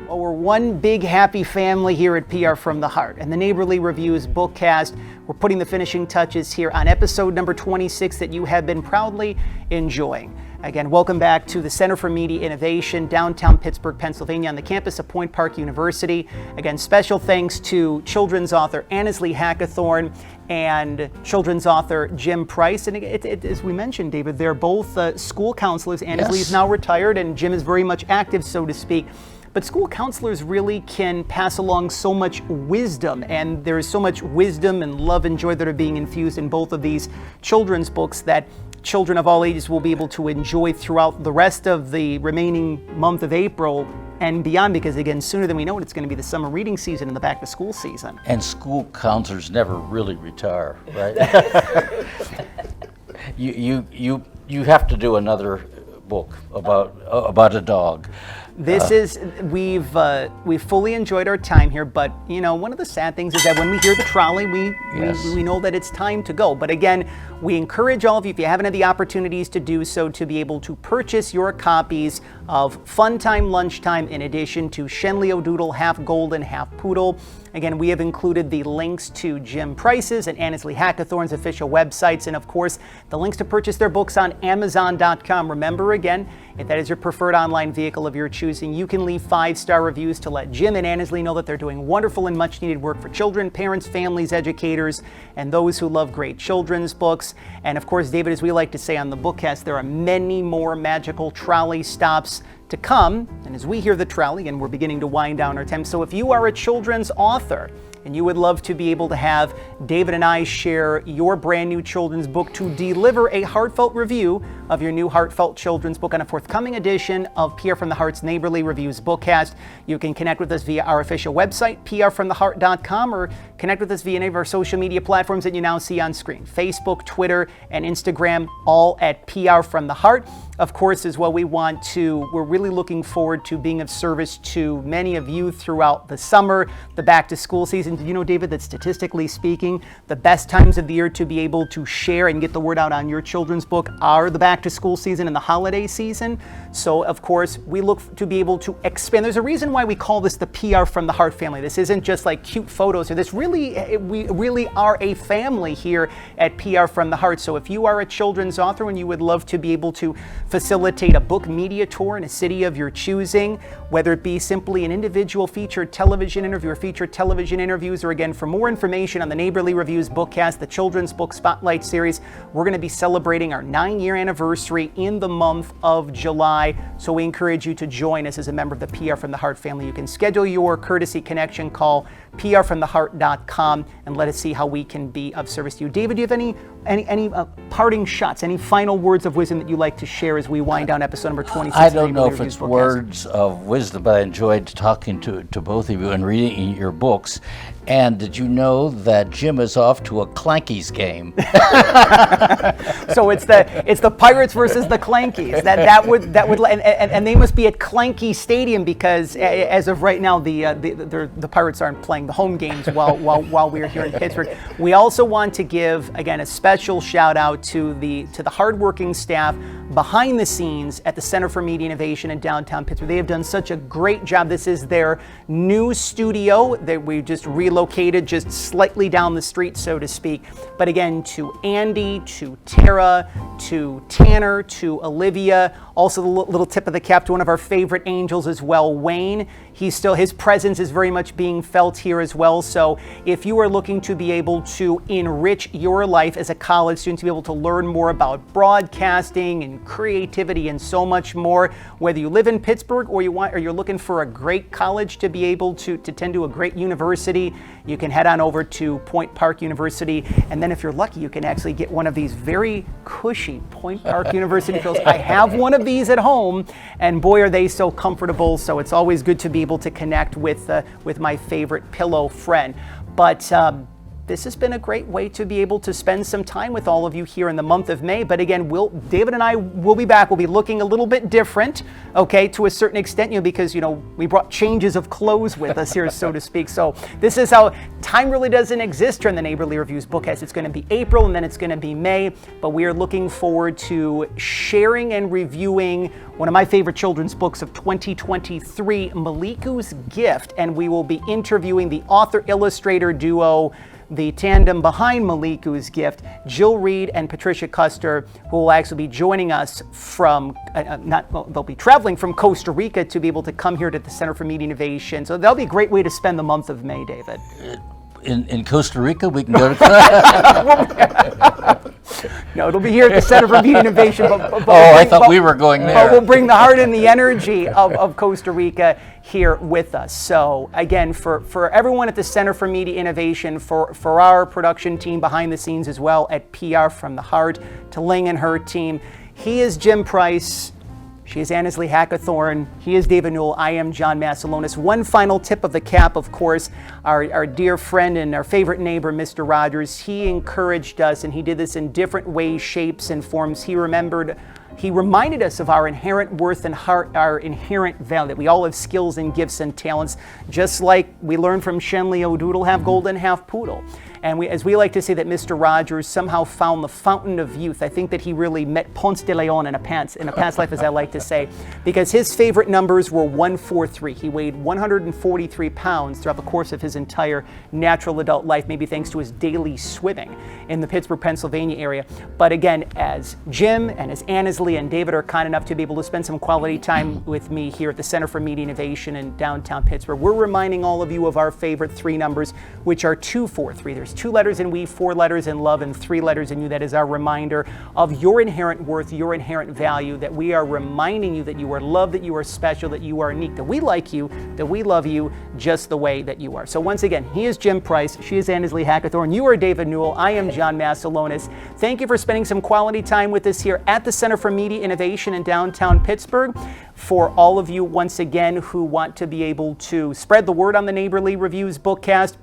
Well, we're one big happy family here at PR from the Heart, and the Neighborly Reviews Bookcast. We're putting the finishing touches here on episode number 26 that you have been proudly enjoying. Again, welcome back to the Center for Media Innovation, downtown Pittsburgh, Pennsylvania, on the campus of Point Park University. Again, special thanks to children's author Annesley Hackathorn and children's author Jim Price. And as we mentioned, David, they're both school counselors. Annesley is now retired, and Jim is very much active, so to speak. But school counselors really can pass along so much wisdom, and there is so much wisdom and love and joy that are being infused in both of these children's books that children of all ages will be able to enjoy throughout the rest of the remaining month of April and beyond, because again, sooner than we know it, it's going to be the summer reading season and the back to school season. And school counselors never really retire, right? You have to do another book about a dog. This is, we've fully enjoyed our time here, but you know, one of the sad things is that when we hear the trolley, we know that it's time to go. But again, we encourage all of you, if you haven't had the opportunities to do so, to be able to purchase your copies of Fun Time Lunchtime in addition to Shenleigh O'Doodle, Half Golden, Half Poodle. Again, we have included the links to Jim Price's and Annesley Hackathorn's official websites, and of course, the links to purchase their books on Amazon.com. Remember again, if that is your preferred online vehicle of your choosing, you can leave 5-star reviews to let Jim and Annesley know that they're doing wonderful and much needed work for children, parents, families, educators, and those who love great children's books. And of course, David, as we like to say on the Bookcast, there are many more magical trolley stops to come. And as we hear the trolley, and we're beginning to wind down our time, so if you are a children's author and you would love to be able to have David and I share your brand new children's book, to deliver a heartfelt review of your new heartfelt children's book on a forthcoming edition of PR from the Heart's Neighborly Reviews Bookcast, you can connect with us via our official website, prfromtheheart.com, or connect with us via any of our social media platforms that you now see on screen, Facebook, Twitter, and Instagram, all at PR from the Heart. Of course, as well, we're really looking forward to being of service to many of you throughout the summer, the back to school season. And you know, David, that statistically speaking, the best times of the year to be able to share and get the word out on your children's book are the back to school season and the holiday season. So of course, we look to be able to expand. There's a reason why we call this the PR from the Heart family. This isn't just like cute photos, or we really are a family here at PR from the Heart. So if you are a children's author and you would love to be able to facilitate a book media tour in a city of your choosing, whether it be simply an individual featured television interview or featured television interviews, or again, for more information on the Neighborly Reviews Bookcast, the Children's Book Spotlight Series, we're going to be celebrating our 9-year anniversary in the month of July. So we encourage you to join us as a member of the PR from the Heart family. You can schedule your courtesy connection call, prfromtheheart.com, and let us see how we can be of service to you. David, do you have any parting shots, any final words of wisdom that you like to share as we wind down episode number 26? I don't know if it's words of wisdom, but I enjoyed talking to both of you and reading your books. And did you know that Jim is off to a Clankies game? So it's the Pirates versus the Clankies. That would and they must be at Clanky Stadium, because as of right now the Pirates aren't playing the home games while we're here in Pittsburgh. We also want to give again a special shout out to the hardworking staff behind the scenes at the Center for Media Innovation in downtown Pittsburgh. They have done such a great job. This is their new studio that we just relocated just slightly down the street, so to speak. But again, to Andy, to Tara, to Tanner, to Olivia, also the little tip of the cap to one of our favorite angels as well, Wayne. His presence is very much being felt here as well. So if you are looking to be able to enrich your life as a college student, to be able to learn more about broadcasting and creativity and so much more, whether you live in Pittsburgh or you're looking for a great college to be able to attend to a great university, you can head on over to Point Park University. And then if you're lucky, you can actually get one of these very cushy Point Park University pillows. I have one of these at home, and boy, are they so comfortable. So it's always good to be able to connect with my favorite pillow friend. But this has been a great way to be able to spend some time with all of you here in the month of May. But again, David and I will be back. We'll be looking a little bit different, okay, to a certain extent, because, we brought changes of clothes with us here, so to speak. So this is how time really doesn't exist during the Neighborly Reviews Bookcast. It's going to be April and then it's going to be May. But we are looking forward to sharing and reviewing one of my favorite children's books of 2023, Maliku's Gift. And we will be interviewing the author-illustrator duo, the tandem behind Maliku's Gift, Jill Reed and Patricia Custer, who will actually be joining us from, they'll be traveling from Costa Rica to be able to come here to the Center for Media Innovation. So that'll be a great way to spend the month of May, David. In Costa Rica, we can go to... No, it'll be here at the Center for Media Innovation. I thought we were going there. But we'll bring the heart and the energy of Costa Rica here with us. So again, for everyone at the Center for Media Innovation, for our production team behind the scenes as well at PR from the Heart, to Ling and her team, he is Jim Price. She is Annesley Hackathorn. He is David Newell. I am John Masiulionis. One final tip of the cap, of course, our dear friend and our favorite neighbor, Mr. Rogers, he encouraged us, and he did this in different ways, shapes, and forms. He reminded us of our inherent worth and our inherent value, that we all have skills and gifts and talents, just like we learned from Shenleigh O'Doodle, half golden, half poodle. And as we like to say, that Mr. Rogers somehow found the fountain of youth. I think that he really met Ponce de Leon in a past life, as I like to say, because his favorite numbers were 143. He weighed 143 pounds throughout the course of his entire natural adult life, maybe thanks to his daily swimming in the Pittsburgh, Pennsylvania area. But again, as Jim and as Annesley and David are kind enough to be able to spend some quality time with me here at the Center for Media Innovation in downtown Pittsburgh, we're reminding all of you of our favorite three numbers, which are 243. There's 2 letters in we, 4 letters in love, and 3 letters in you. That is our reminder of your inherent worth, your inherent value, that we are reminding you that you are loved, that you are special, that you are unique, that we like you, that we love you just the way that you are. So once again, he is Jim Price, she is Annesley Hackathorn, you are David Newell, I am John Masiulionis. Thank you for spending some quality time with us here at the Center for Media Innovation in downtown Pittsburgh. For all of you, once again, who want to be able to spread the word on the Neighborly Reviews Bookcast,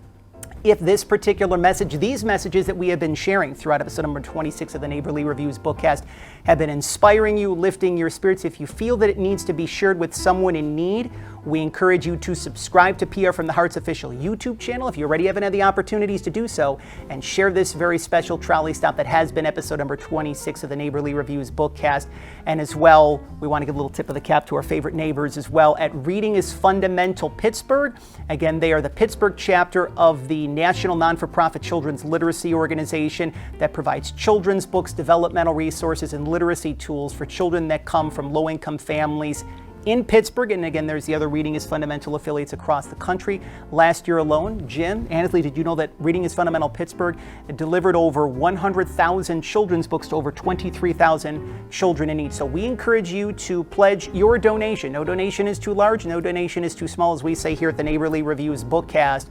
if this particular message, these messages that we have been sharing throughout episode number 26 of the Neighborly Reviews Bookcast have been inspiring you, lifting your spirits, if you feel that it needs to be shared with someone in need, we encourage you to subscribe to PR from the Heart's official YouTube channel if you already haven't had the opportunities to do so, and share this very special trolley stop that has been episode number 26 of the Neighborly Reviews Bookcast. And as well, we want to give a little tip of the cap to our favorite neighbors as well at Reading is Fundamental Pittsburgh. Again, they are the Pittsburgh chapter of the National Non-for-Profit Children's Literacy Organization that provides children's books, developmental resources, and literacy tools for children that come from low-income families in Pittsburgh. And again, there's the other Reading is Fundamental affiliates across the country. Last year alone, Jim, Annesley, did you know that Reading is Fundamental Pittsburgh delivered over 100,000 children's books to over 23,000 children in need? So we encourage you to pledge your donation. No donation is too large, no donation is too small, as we say here at the Neighborly Reviews Bookcast.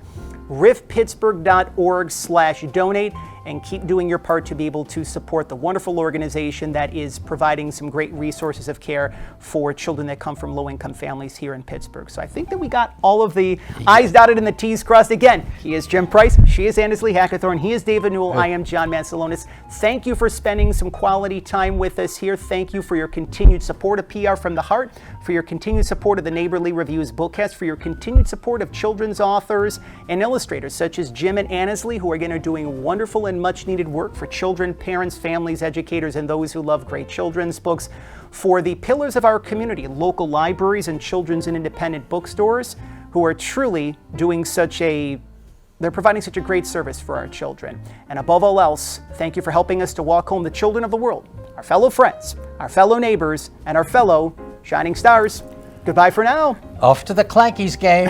rifpittsburgh.org/donate, and keep doing your part to be able to support the wonderful organization that is providing some great resources of care for children that come from low-income families here in Pittsburgh. So I think that we got all of the I's dotted and the T's crossed. Again, he is Jim Price, she is Annesley Hackathorn, he is David Newell, I am John Masiulionis. Thank you for spending some quality time with us here. Thank you for your continued support of PR from the Heart, for your continued support of the Neighborly Reviews Bookcast, for your continued support of children's authors and illustrators such as Jim and Annesley, who again are doing wonderful and much needed work for children, parents, families, educators, and those who love great children's books. For the pillars of our community, local libraries and children's and independent bookstores, who are truly doing they're providing such a great service for our children. And above all else, thank you for helping us to walk home the children of the world, our fellow friends, our fellow neighbors, and our fellow shining stars. Goodbye for now. Off to the Clankies game.